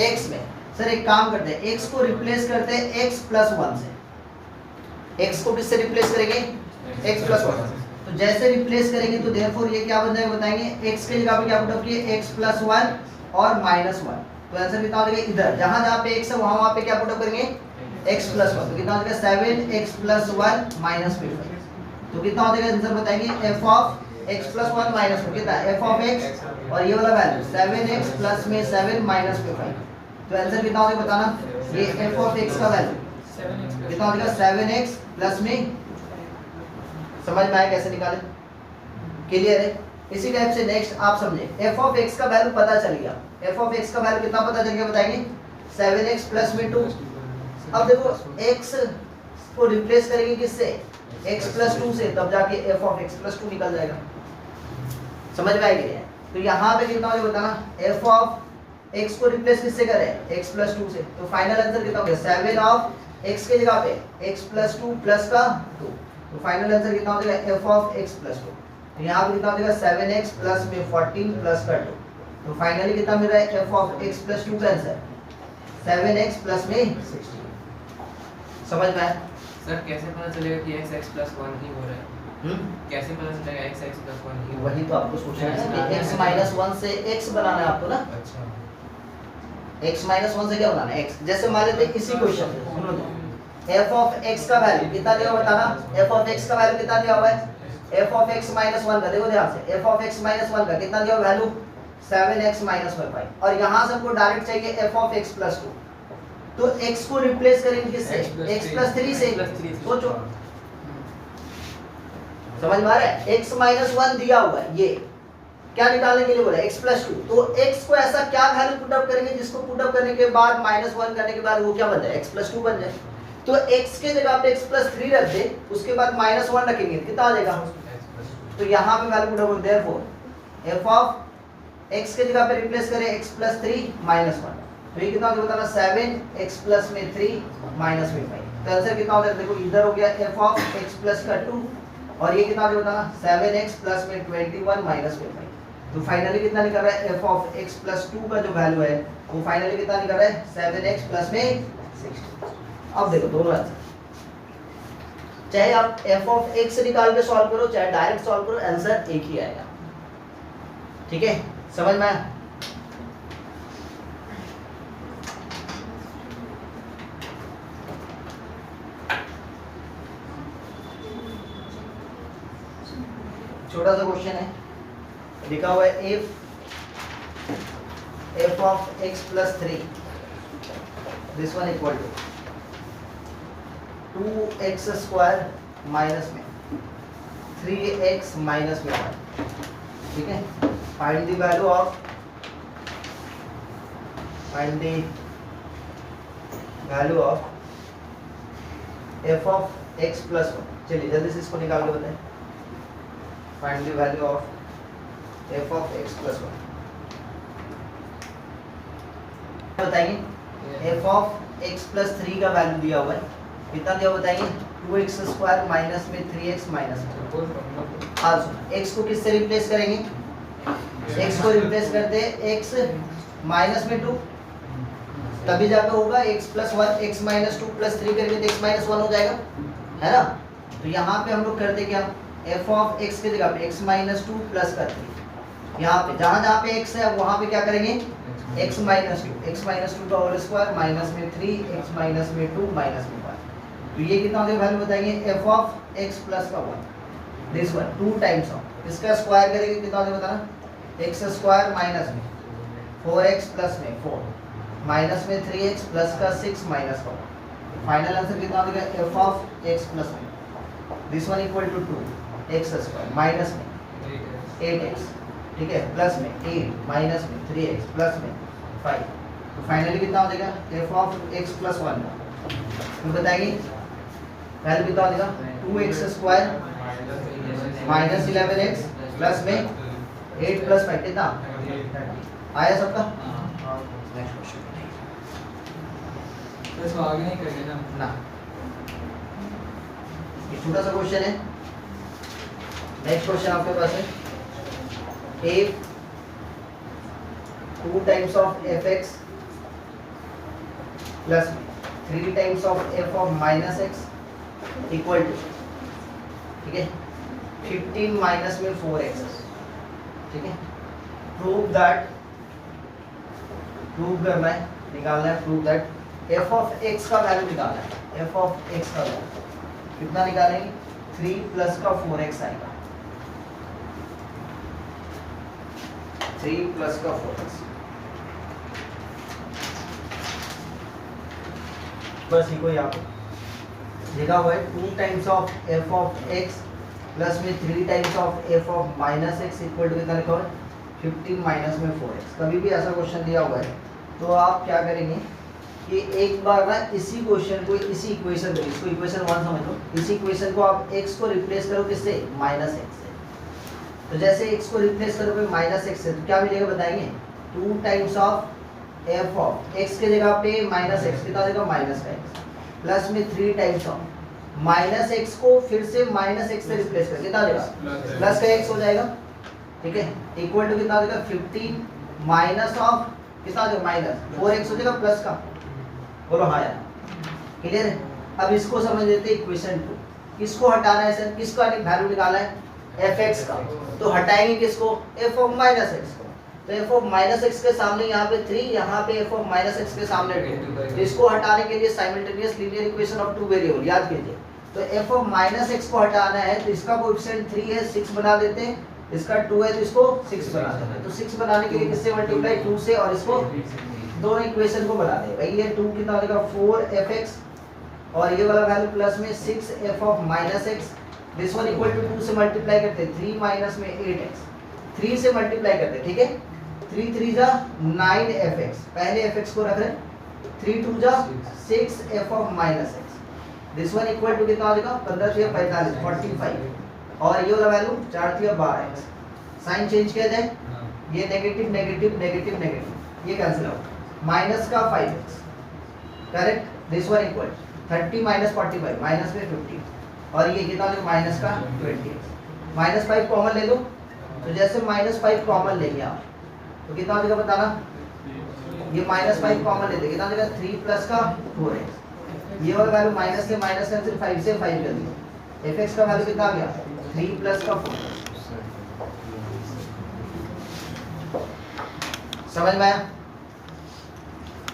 x में। सर एक काम करते हैं, x को रिप्लेस करते हैं x प्लस 1 से, x को किससे रिप्लेस करेंगे x प्लस 1। तो जैसे रिप्लेस करेंगे तो देयरफॉर ये क्या बन जाएगा बताएंगे, x के जगह पे क्या पुट किए x प्लस 1 और माइनस 1, तो आंसर कितना हो जाएगा, इधर जहां जहां पे x है वहां पे क्या पुट करेंगे x प्लस 1, तो कितना हो जाएगा 7x प्लस 1 माइनस 5, तो कितना हो जाएगा आंसर बताएंगे f of x plus 1 minus 1 कितना f ऑफ x और ये वाला वैल्यू 7x प्लस में 7 माइनस 5, तो आंसर कितना हो जाएगा बताना, ये f ऑफ x का वैल्यू कितना हो जाएगा 7x प्लस में, समझ में आया कैसे निकाले, क्लियर है। इसी टाइप से नेक्स्ट आप समझे, एफ ऑफ एक्स का वैल्यू पता चल गया, एफ ऑफ एक्स का वैल्यू कितना पता चल गया बताएंगे 7x प्लस में 2। अब देखो x को रिप्लेस करेंगे किससे, x प्लस 2 से, तब जाके एफ ऑफ एक्स प्लस 2 निकल जाएगा। समझ में आएगी? तो यहाँ पे कितना हो गया बताना, एफ ऑफ एक्स को रिप्लेस किससे करें, x प्लस 2 से, तो फाइनल आंसर कितना हो गया 7 ऑफ x के जगह पे x प्लस 2 प्लस का 2, तो फाइनल आंसर कितना हो जाएगा एफ ऑफ x प्लस 2। तो यहाँ पे कितना हो जाएगा 7x प्लस में 14 प्लस का 2, तो फाइनली कितना मिल रहा है एफ ऑफ x प्लस 2 का आंसर 7x प्लस में 16। समझ में आया? सर कैसे पता चलेगा कि x plus 1 ही हो रहा है? कैसे पता चलेगा x plus 1 ही हो रहा है? वही तो आपको सोचना है ना कि x माइनस 1 से x बनाना है आपको ना, अच्छा x माइनस 1 से क्या बनाना है x। जैसे मान लेते हैं इसी क्वेश्चन में सुनो तो f ऑफ x का वैल्यू कितना दिया हुआ बताना, f ऑफ x का वैल्यू कितना दिया हुआ है, f ऑफ x माइनस 1 का देखो ध्यान से, f ऑफ x माइनस 1 का कितना दिया हुआ वैल्यू 7x माइनस 5, और यहाँ से हमको डायरेक्ट चाहिए f ऑफ x प्लस 2, तो x को रिप्लेस करेंगे किससे, x प्लस 3 से। सोचो समझ में आ रहा है, x माइनस 1 दिया हुआ है, ये क्या निकालने के लिए बोला x प्लस 2, तो x को ऐसा क्या वैल्यू पुट अप करेंगे जिसको पुट अप करने के बाद माइनस 1 करने के बाद वो क्या बन जाए x प्लस 2 बन जाए। तो x के जगह पे x प्लस 3 रख दे, उसके बाद माइनस 1 रखेंगे कितना आ जाएगा, तो यहाँ पे value put up therefore f of x के जगह पे रिप्लेस करें x प्लस 3 माइनस 1, तो ये कितना हो गया बताना 7x प्लस में 3 माइनस में 5, तो आंसर कितना हो जाएगा देखो इधर हो गया f ऑफ x प्लस का 2, और ये कितना हो गया बताना 7x प्लस में 21 माइनस में 5, तो फाइनली कितना निकल रहा है f ऑफ x प्लस 2 का जो वैल्यू है वो फाइनली कितना निकल रहा है 7x प्लस में 16। अब देखो दोनों आंसर, चाहे आप f ऑफ x निकाल के सॉल्व करो चाहे डायरेक्ट सॉल्व करो, आंसर एक ही आएगा। ठीक है, समझ में आया? छोटा सा क्वेश्चन है, लिखा हुआ है f of x plus 3 this one equal to 2x square minus में 3x माइनस में 1। ठीक है, find the value of f of x plus 1। चलिए जल्दी से इसको निकाल के बताएं, find the value of f of x plus 1 बताएंगे। f ऑफ x प्लस 3 का वैल्यू दिया हुआ है, कितना दिया हुआ बताएंगे 2x स्क्वायर माइनस में 3x माइनस में। हाँ सुनो, x को किससे रिप्लेस करेंगे, x को रिप्लेस करते हैं x माइनस में 2, तभी जाकर होगा x plus 1, x minus 2 plus 3 करके तो x माइनस 1 हो जाएगा, है ना। तो यहाँ पे हम लोग करते क्या, f ऑफ x के जगह पे x माइनस 2 प्लस का 3, यहाँ पे जहाँ पे x है वहाँ पे क्या करेंगे x माइनस 2 का होल स्क्वायर माइनस में 3 x माइनस में 2 माइनस में 1, तो ये कितना हो जाएगा वैल्यू बताएंगे f ऑफ x प्लस का 1 दिस वन 2 टाइम्स ऑफ इसका स्क्वायर करेंगे कितना हो जाएगा बताना, x स्क्वायर माइनस में 4x प्लस में 4 माइनस में 3x प्लस का 6 माइनस का 1, फाइनल आंसर कितना हो जाएगा f of x plus 1 this one equal to 2x square minus में 8x, ठीक है, प्लस में 8 माइनस में 3x प्लस में 5, तो फाइनली कितना हो जाएगा f ऑफ x प्लस 1 तो बताएंगे वैल्यू कितना हो जाएगा 2x square minus 11x plus में 8 प्लस 5 कितना आया सबका। नेक्स्ट क्वेश्चन इसको आगे नहीं करेंगे ना, ये छोटा सा क्वेश्चन है। नेक्स्ट क्वेश्चन आपके पास है if 2 times of fx plus 3 times of f of minus x equal to, ठीक है, 15 माइनस में 4x, ठीक है, प्रूव करना है, निकालना है, prove that f of x का वैल्यू निकालना है, f ऑफ x का वैल्यू कितना निकालेंगे 3 प्लस का 4x आएगा, 3 प्लस का 4x, बस इको यहाँ पे लिखा हुआ है 2 times of f of x plus में 3 times of f of minus x equal to कितना लिखा हुआ है 15 माइनस में 4x। कभी भी ऐसा क्वेश्चन दिया हुआ है तो आप क्या करेंगे कि एक बार ना इसी क्वेश्चन को इसी इक्वेशन को इसको इक्वेशन 1 समझ लो, इसी इक्वेशन को आप x को रिप्लेस करो किससे माइनस एक्स से। तो जैसे x को रिप्लेस करोगे माइनस एक्स से तो क्या मिलेगा बताएंगे 2 times of f of x के जगह पे माइनस एक्स कितना देगा माइनस का x प्लस में 3 टाइम्स ऑफ माइनस एक्स को फिर से माइनस एक्स से रिप्लेस कर कितना देगा प्लस का x हो जाएगा, ठीक है, इक्वल टू कितना देगा 15 माइनस ऑफ कितना देगा माइनस 4x हो जाएगा प्लस का, बोलो हाँ यार क्लियर है। अब इसको समझ लेते हैं इक्वेशन 2, किसको हटाना है सर, किसका वैल्यू निकालना है fx का, तो हटाएंगे किसको f ऑफ माइनस एक्स को, तो f ऑफ माइनस एक्स के सामने यहाँ पे 3, यहाँ पे f ऑफ माइनस एक्स के सामने 2, तो इसको हटाने के लिए simultaneous linear equation of 2 variable याद कीजिए। तो f ऑफ माइनस एक्स को हटाना है तो इसका कोएफिशिएंट 3 है 6 बना देते हैं, इसका 2 है तो इसको 6 बना देते हैं। तो 6 बनाने के लिए किससे मल्टीप्लाई 2 से और इसको दोनों इक्वेशन को बना दे भाई, ये 2 कितना हो जाएगा 4fx और ये वाला वैल्यू प्लस में 6f of minus x, this one equal to 2 से मल्टीप्लाई करते हैं 3 माइनस में 8x, 3 से मल्टीप्लाई करते हैं, ठीक है, 3 3 जा 9fx, पहले fx को रख रहे हैं, 3 2 जा 6f of minus x, this one equal to कितना हो जाएगा 15 3 45 45 और ये वाला वैल्यू 4 3 12x, साइन चेंज किया जाए, ये नेगेटिव नेगेटिव नेगेटिव नेगेटिव ये कैंसिल आउट, माइनस का 5x correct, this one equal 30 minus 45 minus में 50 और ये कितना हो माइनस का 20x, माइनस 5 कॉमन ले लो, तो जैसे माइनस 5 कॉमन लेंगे आप तो कितना हो जाएगा बताना, ये माइनस 5 कॉमन लेते कितना हो जाएगा 3 प्लस का 4x, ये वाला वैल्यू माइनस से माइनस कैंसिल 5 से 5 कर दिया, fx का वैल्यू कितना आ गया 3 प्लस का 4, समझ में आया।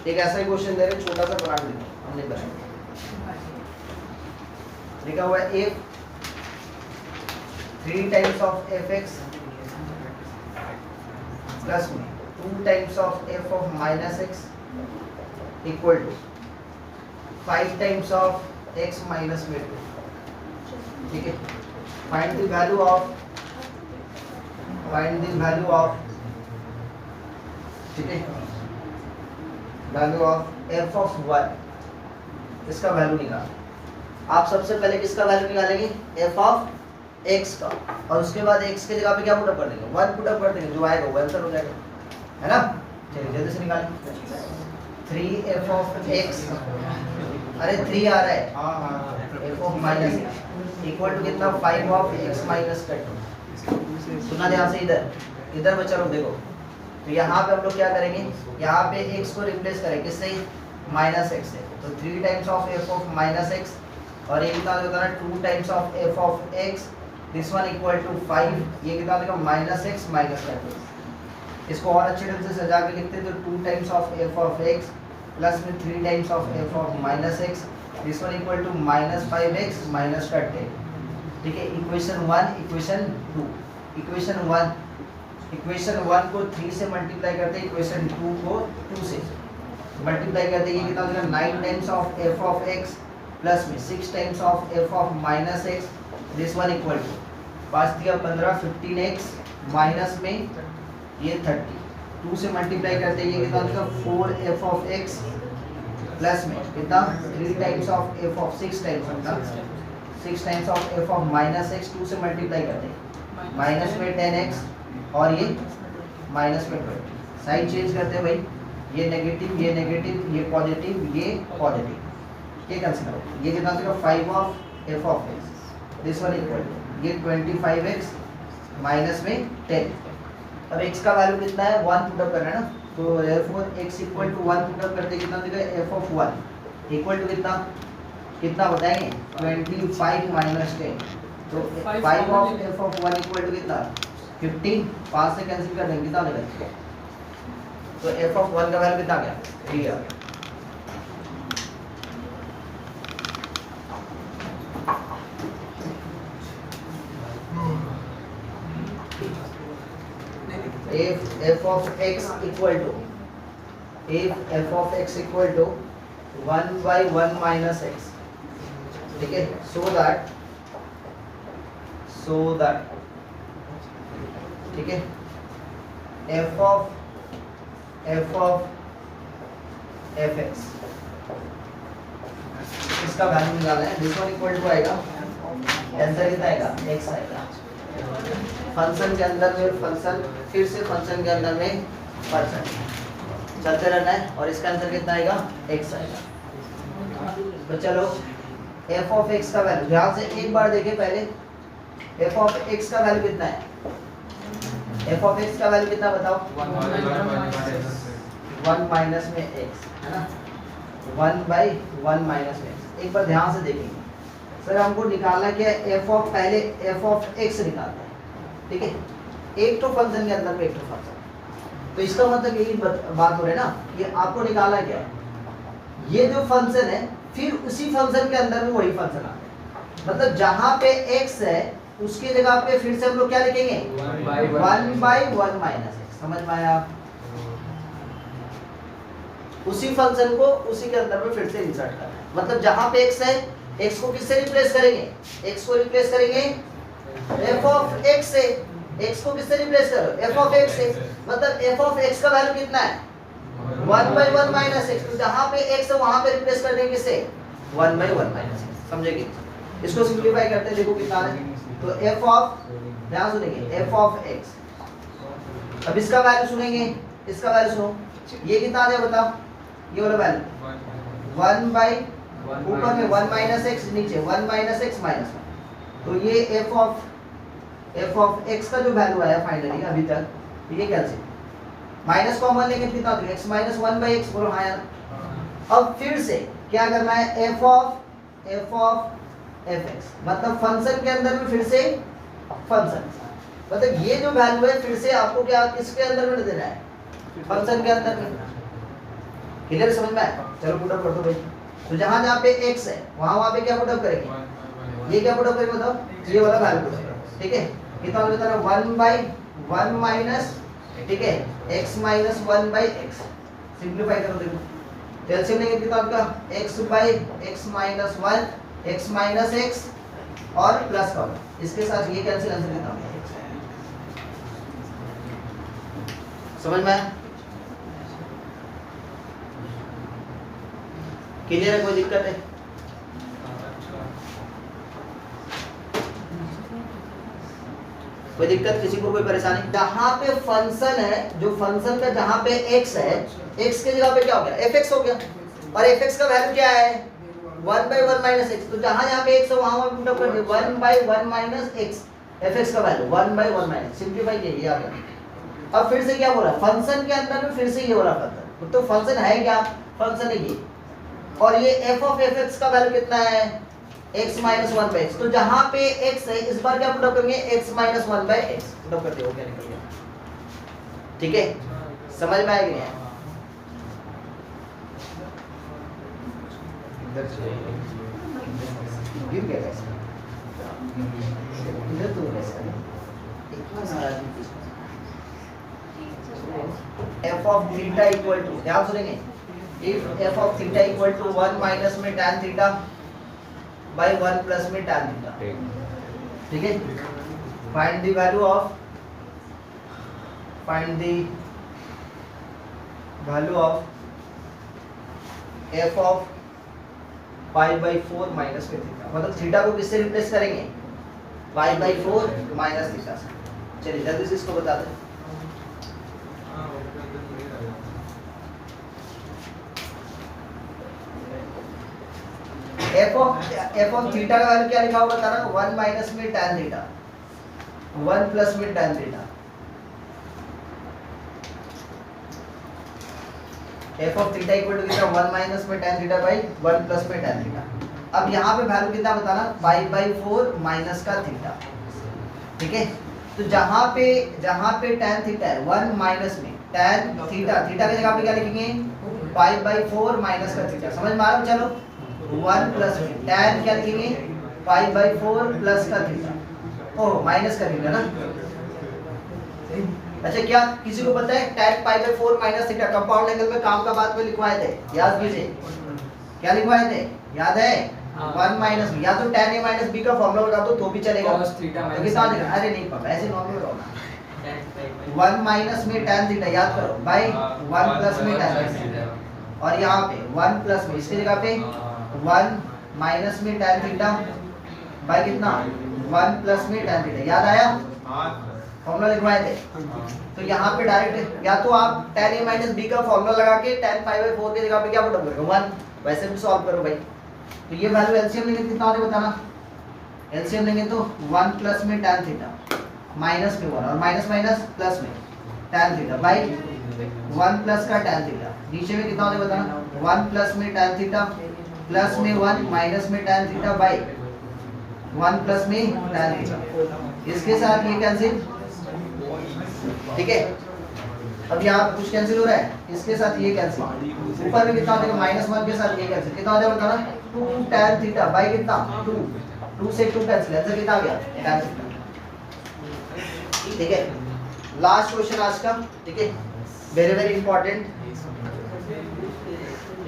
एक ऐसा ही क्वेश्चन दे रहे छोटा सा प्लान हमने बनाया, लिखा हुआ है if 3 times of fx plus में 2 times of f of minus x equal to 5 times of x minus में 2, ठीक है, फाइंड द वैल्यू ऑफ ठीक है वैल्यू ऑफ f ऑफ 1, इसका वैल्यू निकाल। आप सबसे पहले किसका वैल्यू निकालेंगे f ऑफ x का और उसके बाद x के जगह पे क्या पुटअप कर देंगे 1 पुटअप कर देंगे, जो आएगा वो आंसर हो जाएगा, है ना। चलिए जल्दी से निकालें 3f ऑफ x, अरे 3 आ रहा है f of minus x equal to कितना 5 ऑफ x माइनस का 2, सुना ध्यान से, इधर बच्चा लोग देखो, तो यहाँ पे हम लोग क्या करेंगे, यहाँ पे x को रिप्लेस करें किससे माइनस x से, तो 3 times of f of minus x और ये कितना होता है 2 times of f of x, this one equal to 5, ये कितना होगा माइनस x माइनस का 2, इसको और अच्छे ढंग से सजा के लिखते हैं तो 2 times of f of x plus में 3 times of f of minus x, this one equal to minus 5x minus का 10, ठीक है। इक्वेशन 1 इक्वेशन 2, इक्वेशन 1 को 3 से मल्टीप्लाई करते हैं, इक्वेशन 2 को 2 से मल्टीप्लाई करते हैं, ये कितना होगा 9 times of f of x plus में 6 times of f of minus x, this one equal to 5 दिया 15 15x माइनस में ये 30, 2 से मल्टीप्लाई करते हैं, ये कितना होगा 4f ऑफ x प्लस में कितना 3 times of f of 6 times होगा 6 times of f of minus x, 2 से मल्टीप्लाई करते हैं माइनस में 10x और ये माइनस में 20, साइन चेंज करते हैं भाई, ये नेगेटिव ये नेगेटिव ये पॉजिटिव ये पॉजिटिव, ये कैंसिल आउट, ये कितना होगा 5 of f of x, this one equal to ये 25x माइनस में 10, अब x का वैल्यू कितना है 1 पुटअप करना है ना, तो therefore x equal to 1 put up करते कितना देगा f ऑफ 1 इक्वल टू कितना बताएंगे 25 माइनस 10, तो 5 of f of 1 equal to कितना 15, 5 से कैंसिल कर देंगे कितना देगा, तो f ऑफ 1 का वैल्यू कितना आ गया 3 आ गया। If f of x equal to 1 by 1 minus x, ठीक है, so that सो दैट, ठीक है, एफ ऑफ एफ एक्स इसका वैल्यू निकालना है। दिस वन इक्वल टू आएगा, आंसर कितना आएगा, एक्स आएगा। फंक्शन के अंदर में फंक्शन, फिर से फंक्शन के अंदर में फंक्शन चलते रहना है, और इसका आंसर कितना आएगा, एक्स आएगा। तो चलो एफ ऑफ एक्स का वैल्यू ध्यान से एक बार देखें पहले, एफ ऑफ एक्स का वैल्यू कितना है, एफ ऑफ एक्स का वैल्यू कितना बताओ, 1 माइनस में एक्स है ना, 1/1 माइनस में एक्स। एक बार ध्यान से देखेंगे सर, हमको निकालना क्या है, एफ ऑफ, पहले एफ ऑफ एक्स निकालना है, ठीक है, एक तो फंक्शन के अंदर में एक तो फंक्शन। तो इसका मतलब यही बात हो रही है ना कि आपको निकालना क्या है, ये जो फंक्शन है फिर उसी फंक्शन के अंदर में वही फंक्शन आता है। मतलब जहां पे x है उसकी जगह पे फिर से हम लोग क्या लिखेंगे, 1/1 माइनस एक्स। समझ में आया, उसी फंक्शन को उसी के अंदर में फिर से इंसर्ट करना है। मतलब जहां पे x है, x को किससे रिप्लेस करेंगे, x को रिप्लेस करेंगे f ऑफ x से, x को किससे रिप्लेस करो, f ऑफ x से। मतलब f ऑफ x का वैल्यू कितना है, 1/1 माइनस एक्स। तो जहां पे x है वहां पे रिप्लेस कर देंगे इसे 1/1 माइनस एक्स। समझेंगे, इसको सिंपलीफाई करते हैं, देखो कितना है। तो f ऑफ, ध्यान सुनेंगे, f ऑफ x। अब इसका वैल्यू सुनेंगे, इसका वैल्यू सुनो, ये कितना आ जाए बताओ, ये वाला वैल्यू 1/, ऊपर में 1 माइनस एक्स, नीचे 1 माइनस एक्स माइनस 1। तो ये f ऑफ x का जो वैल्यू आया फाइनली अभी तक, तो ये कैंसिल, माइनस कॉमन लेंगे कितना होगा, x माइनस 1/x। बोलो हाँ यार। अब फिर से क्या करना है, f ऑफ fx, मतलब फंक्शन के अंदर में फिर से फंक्शन, मतलब ये जो वैल्यू है फिर से आपको क्या किसके अंदर में देना है, फंक्शन के अंदर में। क्लियर, समझ में आया। चलो पुट अप कर दो भाई। तो जहां जहां पे x है वहां पे क्या पुट अप करेंगे, ये क्या पुट अप करेंगे बताओ, ये वाला वैल्यू पुट अप, ठीक है। कितना होता है, 1/1 माइनस, ठीक है, x माइनस 1/x। सिंपलीफाई करो, देखो एलसीएम लेंगे कितना आपका, x/x minus 1, x minus x और प्लस का, इसके साथ ये कैंसिल, आंसर कितना होगा, समझ में आया। क्लियर है, कोई दिक्कत है, कोई दिक्कत किसी को, कोई परेशानी। जहां पे फंक्शन है, जो फंक्शन का जहां पे x है, x की जगह पे क्या हो गया, fx हो गया, और fx का वैल्यू क्या है, 1/1 माइनस x। तो जहां जहां पे x है वहां पुट अप कर दे 1/1 माइनस x, fx का वैल्यू 1/1 माइनस, सिंपलीफाई किया, ये आ गया। अब फिर से क्या बोला, फंक्शन के अंदर में फिर से ये हो रहा फंक्शन, तो फंक्शन है क्या, फंक्शन है ये, और ये f ऑफ fx का वैल्यू कितना है, x माइनस 1/x। तो जहां पे x है इस बार क्या पुट अप करेंगे, x minus 1/x put up करते हो, क्या निकल गया, ठीक है। समझ में आया कि नहीं, गिर गया कैसे, इधर तो कैसे इतना नाराजगी, f of theta equal to, ध्यान सुनेंगे, if f of theta equal to 1 minus में tan थीटा बाय 1 प्लस में tan थीटा, ठीक है। Find the value of, f of π/4 minus में थीटा। मतलब थीटा को किससे रिप्लेस करेंगे, π/4 माइनस थीटा से। चलिए जल्दी से इसको बता दें। f ऑफ थीटा का वैल्यू क्या लिखा हुआ बता रहा हूं, 1 माइनस में tan थीटा, 1 प्लस में tan theta. f of theta equal to कितना, 1 माइनस में tan थीटा बाई 1 प्लस में tan थीटा। अब यहाँ पे वैल्यू कितना बताना, π/4 माइनस का थीटा, ठीक है। तो जहाँ पे tan थीटा है 1 माइनस में tan थीटा, थीटा की जगह पे क्या लिखेंगे, π/4 माइनस का थीटा। समझ में आ रहा है, चलो 1 प्लस में tan क्या लिखेंगे, π/4 प्लस का थीटा, ओह माइनस का थीटा ना। अच्छा क्या किसी को पता है tan π/4 minus theta compound angle में काम का बात में लिखवाए थे, याद कीजिए, क्या लिखवाए थे, याद है, 1 माइनस बी, या तो tan a माइनस बी का फॉर्मूला लगा दो तो भी चलेगा। Cos थीटा तो माइनस कितना आ sin जाएगा? अरे नहीं पापा ऐसे नॉर्मल लगाओ ना। tan phi 1 माइनस में tan थीटा याद करो बाय 1 प्लस में tan थीटा, और यहाँ पे 1 प्लस में इसकी जगह पे 1 माइनस में tan थीटा बाय कितना 1 प्लस में tan थीटा, याद आया? फॉर्मूला लिखवाए थे। तो यहाँ पे डायरेक्ट या तो आप tan a माइनस b का फॉर्मूला लगा के tan पाई बाय 4 की जगह पे क्या पुट करोगे 1, वैसे भी सॉल्व करो भाई। तो ये वैल्यू एलसीएम लेंगे कितना होगा बताना। एलसीएम लेंगे तो 1 प्लस में tan थीटा माइनस में 1 और माइनस माइनस प्लस में tan थीटा बाय 1 प्लस का tan थीटा, नीचे में कितना होगा बताना 1 प्लस में tan थीटा प्लस में 1 माइनस में tan थीटा बाय 1 प्लस में tan थीटा, इसके साथ ये कैंसिल, ठीक है। अब यहाँ कुछ कैंसिल हो रहा है, इसके साथ ये कैंसिल, ऊपर में कितना हो जाएगा -1 के साथ ये कैंसिल, कितना हो जाएगा बताना 2 tan थीटा बाय कितना 2 से 2 कैंसिल, आंसर कितना आ गया tan थीटा, ठीक है। लास्ट क्वेश्चन आज का, ठीक है, वेरी वेरी इंपॉर्टेंट,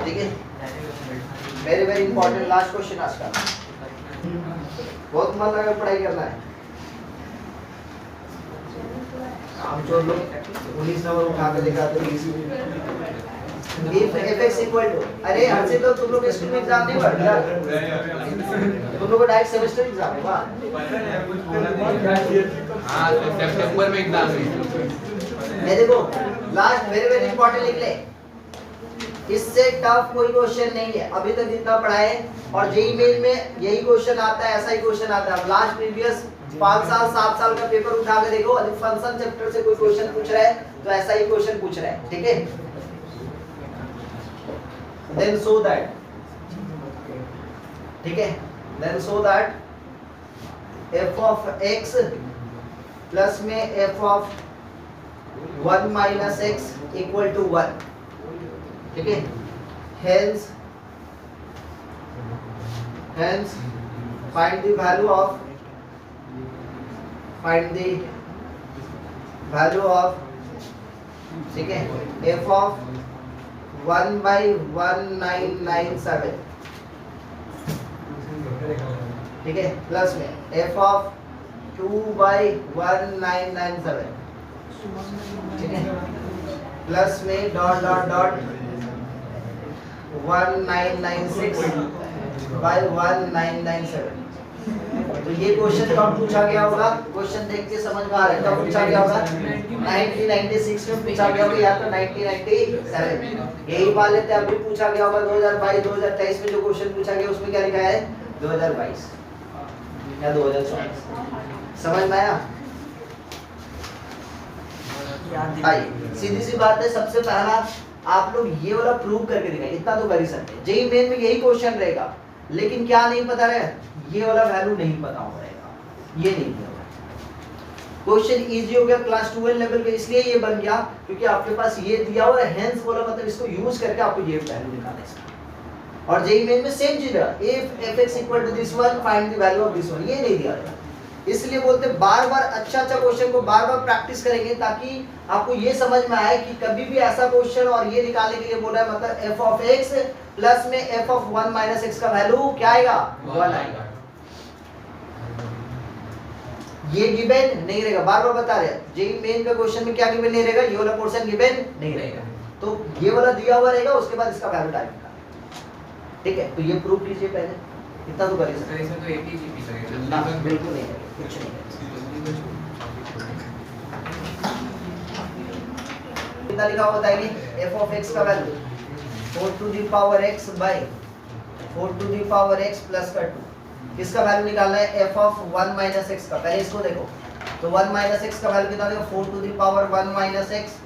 ठीक है, very very important last question आज का, बहुत मन लगा पढ़ाई करना है। हम जो लोग 19 नंबर उठा के दिखाते हैं if fx equal to, अरे हमसे तो तुम लोग स्कूल में एग्जाम नहीं पढ़ रहा, तुम लोग को डायरेक्ट सेमेस्टर एग्जाम है वाह। हाँ तो सितंबर में एग्जाम है। ये देखो लास्ट वेरी वेरी इंपॉर्टेंट लिख ले, इससे टफ कोई क्वेश्चन नहीं है अभी तक जितना पढ़ा है, और जेईई मेन में यही क्वेश्चन आता है, ऐसा ही क्वेश्चन आता है। लास्ट प्रीवियस 5 साल 7 साल का पेपर उठा के देखो, यदि फंक्शन चैप्टर से कोई क्वेश्चन पूछ रहा है तो ऐसा ही क्वेश्चन पूछ रहा है, ठीक है। देन सो दैट, ठीक है, then so that f of x plus में f of 1 minus x equal to 1, ठीक है। hence find the value of ठीक है f of 1 by 1997, ठीक है, प्लस में f of 2 by 1997, ठीक है, प्लस में डॉट डॉट डॉट 1996 by 1997। तो ये क्वेश्चन कब पूछा गया होगा, क्वेश्चन देख के समझ में आ रहा है कब पूछा गया होगा, 1996 में पूछा गया होगा या तो 1997, यही मान लेते हैं अभी पूछा गया होगा 2022 2023 में जो क्वेश्चन पूछा गया उसमें क्या लिखा है 2022 या 2024, समझ में आया। आइए सीधी सी बात है, सबसे पहला आप लोग ये वाला प्रूव करके दिखाइए, इतना तो कर ही सकते हैं। जेईई मेन में यही क्वेश्चन रहेगा, लेकिन क्या नहीं पता रहे, ये वाला वैल्यू नहीं पता हो रहेगा, ये नहीं दिया क्वेश्चन इजी हो गया क्लास 12 लेवल पे, इसलिए ये बन गया क्योंकि आपके पास ये दिया हुआ है, हेंस बोला मतलब इसको यूज करके आपको ये वैल्यू निकालना है। और जेईई मेन में सेम चीज है, if fx equal to this one find the value of this one, ये नहीं दिया है, इसलिए बोलते बार बार अच्छा क्वेश्चन को बार बार प्रैक्टिस करेंगे ताकि आपको ये समझ में आए कि कभी भी ऐसा क्वेश्चन और ये निकालने के लिए बोला है मतलब f of x प्लस में f of 1 minus x का वैल्यू क्या आएगा 1 आएगा, ये गिवन नहीं रहेगा, बार बार बता रहे हैं जेईई मेन का क्वेश्चन में क्या गिवन नहीं रहेगा, ये वाला पोर्शन गिवन नहीं रहेगा, तो ये वाला दिया हुआ रहेगा, उसके बाद इसका वैल्यू डाल देना, ठीक है। तो ये प्रूव कीजिए पहले, इतना तो कर ही सकते हैं, इसमें तो एक ही चीज लगेगा ना बिल्कुल नहीं है, कुछ नहीं है। कितना लिखा हुआ बताइए, f of x का value 4 to the power x by 4 to the power x plus का 2, किसका वैल्यू निकालना है f of 1 minus x का, पहले इसको देखो तो 1 minus x का वैल्यू कितना देगा 4 to the power 1 minus x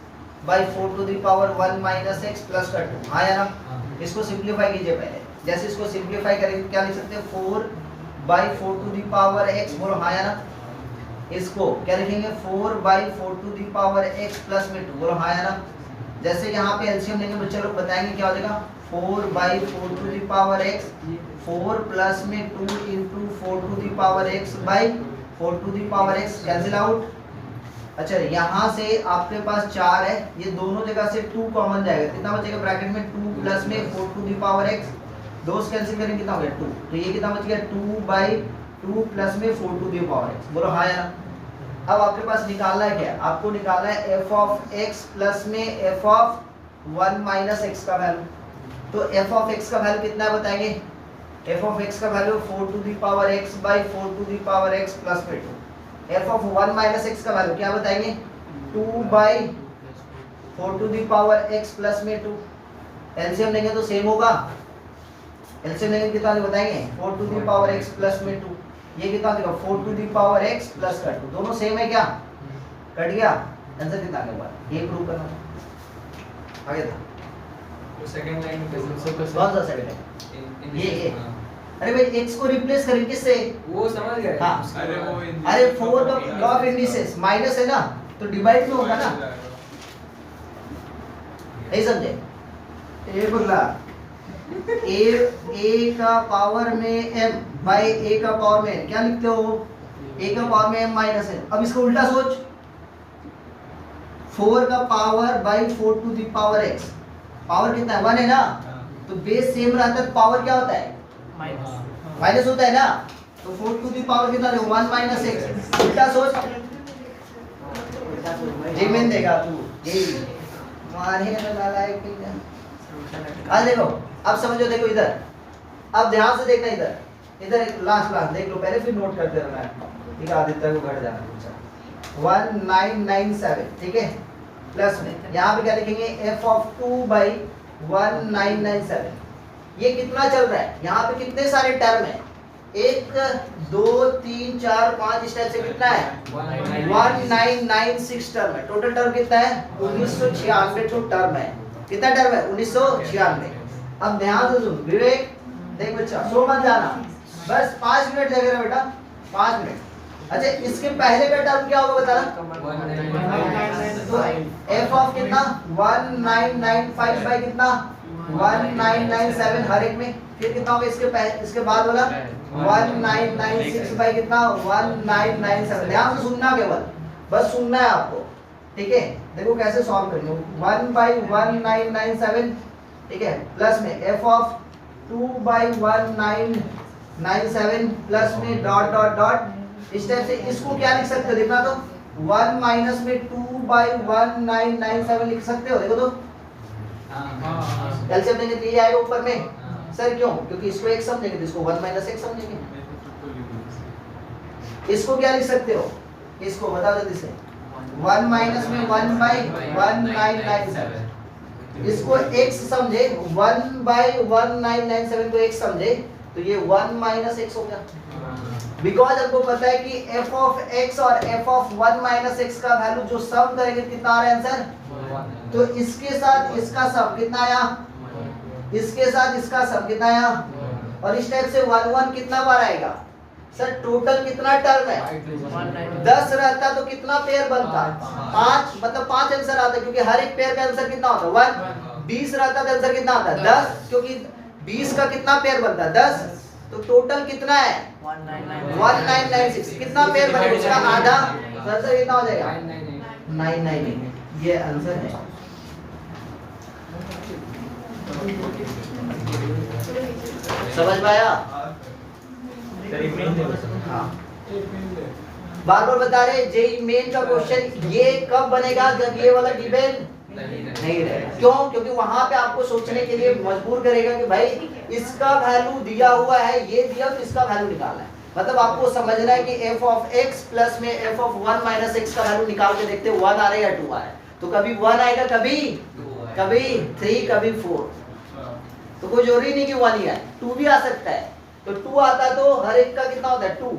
by 4 to the power 1 minus x plus का 2, हाँ या ना। इसको सिंपलीफाई कीजिए पहले, जैसे इसको सिंपलीफाई करेंगे क्या लिख सकते हैं 4 by 4 to the power x, बोलो हाँ या ना। इसको क्या लिखेंगे 4 by 4 to the power x plus में 2, बोलो हाँ या ना। जैसे यहाँ पे एलसीएम लेंगे बच्चे लोग बताएंगे क्या हो जाएगा 4 by 4 to the power x, 4 plus में 2 into 4 to the power x by 4 to the power x, cancel out. अच्छा यहाँ से आपके पास 4 है, ये दोनों जगह से 2 कॉमन जाएगा, कितना बचेगा ब्रैकेट में 2 प्लस में 4 to the power x दो से कैंसिल करेंगे कितना हो गया 2, तो ये कितना बच गया 2/2 प्लस में 4 टू द पावर x, बोलो हाँ या ना। अब आपके पास निकालना है क्या, आपको निकालना है f ऑफ x प्लस में f ऑफ 1 माइनस x का वैल्यू। तो f ऑफ x का वैल्यू कितना है बताएंगे, f ऑफ x का value 4 to the power x by 4 to the power x plus में 2। f ऑफ 1 माइनस x का वैल्यू क्या बताएंगे 2/4 to the power x plus में 2। एलसीएम लेंगे तो सेम होगा, एलसीएम लेंगे कितना बताएंगे 4 to the power x plus में 2, ये कितना देगा 4 to the power x plus का 2, दोनों सेम है क्या, कट गया, आंसर कितना आगे बढ़ा, ये प्रूव करना था। आगे था तो सेकंड लाइन में कौन सा सेकंड है, ये अरे भाई x को रिप्लेस करें किससे, वो समझ गए। हाँ। अरे वो अरे 4 का लॉ ऑफ इंडिसेस माइनस है ना, तो डिवाइड में होगा ना, नहीं समझे, ये बोला a का पावर में m बाई a का पावर में n, क्या लिखते हो a का पावर में m माइनस n। अब इसको उल्टा सोच, 4 का power by 4 to the power x, power कितना है 1 है ना, तो बेस सेम रहता है तो पावर क्या होता है माइनस होता है ना, तो 4 टू द पावर कितना है 1 माइनस x। उल्टा सोच, जेमिन देगा तू ये मारे ना नालायक नहीं। आज देखो, अब समझो, देखो इधर, अब ध्यान से देखना, इधर इधर एक लास्ट देख लो पहले, फिर नोट करते रहना है, ठीक है, आदित्य को घट जाना पूछा 1997, ठीक है, प्लस में यहाँ पे क्या लिखेंगे f ऑफ 2/1997। ये कितना चल रहा है, यहाँ पे कितने सारे टर्म है, 1 2 3 4 5, इस टाइप से कितना है 1996 टर्म है, टोटल टर्म कितना है 1996 तो टर्म है, कितना टर्म है 1996। अब ध्यान से सुन विवेक, देख बच्चा सो मत जाना, बस 5 मिनट लगेगा बेटा, 5 मिनट। अच्छा इसके पहले का टर्म क्या होगा बताना, तो f ऑफ कितना 1995 बाई कितना 1997 हर एक में, फिर कितना होगा इसके बाद वाला 1996 बाई कितना 1997। ध्यान से सुनना, केवल बस सुनना है आपको, ठीक है। देखो कैसे सॉल्व करेंगे, 1/1997, ठीक है, प्लस में f ऑफ 2/1997 प्लस में डॉट डॉट डॉट, इस टाइप से इसको क्या लिख सकते हो देखना, तो 1 माइनस में 2/1997 लिख सकते हो, देखो तो एलसीएम लेंगे तो ये आएगा ऊपर में, सर क्यों, क्योंकि इसको एक समझेंगे तो इसको 1 माइनस 1 समझेंगे। इसको क्या लिख सकते हो, इसको बता जल्दी से, 1 माइनस में 1/1997, इसको x समझे, 1/1997 को x समझे, तो ये 1 माइनस x हो गया, बिकॉज हमको पता है कि f ऑफ x और f ऑफ 1 माइनस x का वैल्यू जो सम करेंगे कितना आ रहा है आंसर, तो इसके साथ इसका सम कितना आया, इसके साथ इसका सम कितना आया, और इस टाइप से 1 1 कितना बार आएगा सर, टोटल कितना टर्म है 10 रहता तो कितना पेयर बनता 5, मतलब 5 आंसर आता, क्योंकि हर एक पेयर का आंसर कितना होता 1। 20 रहता तो आंसर कितना आता 10, क्योंकि 20 का कितना पेयर बनता 10, तो टोटल कितना है 1996, कितना पेयर बनेगा उसका आधा, तो आंसर कितना हो जाएगा 998, ये आंसर है। समझ में आया, बार बार बता रहे जेई मेन का क्वेश्चन ये कब बनेगा, जब ये वाला गिवन नहीं रहेगा। क्यों, क्योंकि वहां पे आपको सोचने के लिए मजबूर करेगा कि भाई इसका वैल्यू दिया हुआ है, ये दिया तो इसका वैल्यू निकालना है, मतलब आपको समझना है कि f ऑफ x प्लस में f ऑफ 1 माइनस x का वैल्यू निकाल के देखते 1 आ रहा है या 2 आ रहा है, तो कभी 1 आएगा, कभी 3, कभी 4, तो कोई जरूरी नहीं कि 1 ही आए, 2 भी आ सकता है। तो 2 आता तो हर एक का कितना होता है 2,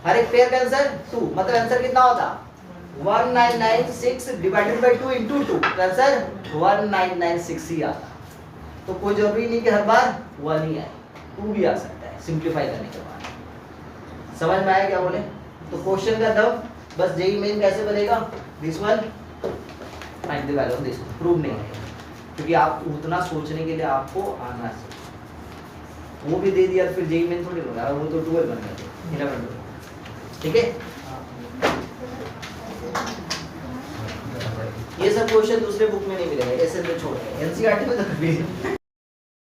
हर एक पेयर का आंसर 2, मतलब आंसर कितना होता 1996 डिवाइडेड बाय 2 इनटू 2, आंसर 1996 ही आता। तो कोई जरूरी नहीं कि हर बार 1 ही आए, 2 भी आ सकता है सिंपलीफाई करने के बाद। समझ में आया क्या बोले, तो क्वेश्चन का दम बस जेई मेन कैसे बनेगा, this one find the value of this, prove नहीं है, क्योंकि आप उतना सोचने के लिए आपको आना चाहिए, वो भी दे दिया फिर जेई मेन थोड़ी होगा, वो तो 12 बन गए 11, ठीक है। ये सब क्वेश्चन दूसरे बुक में नहीं मिलेगा, ऐसे तो छोड़ एनसीईआरटी में तो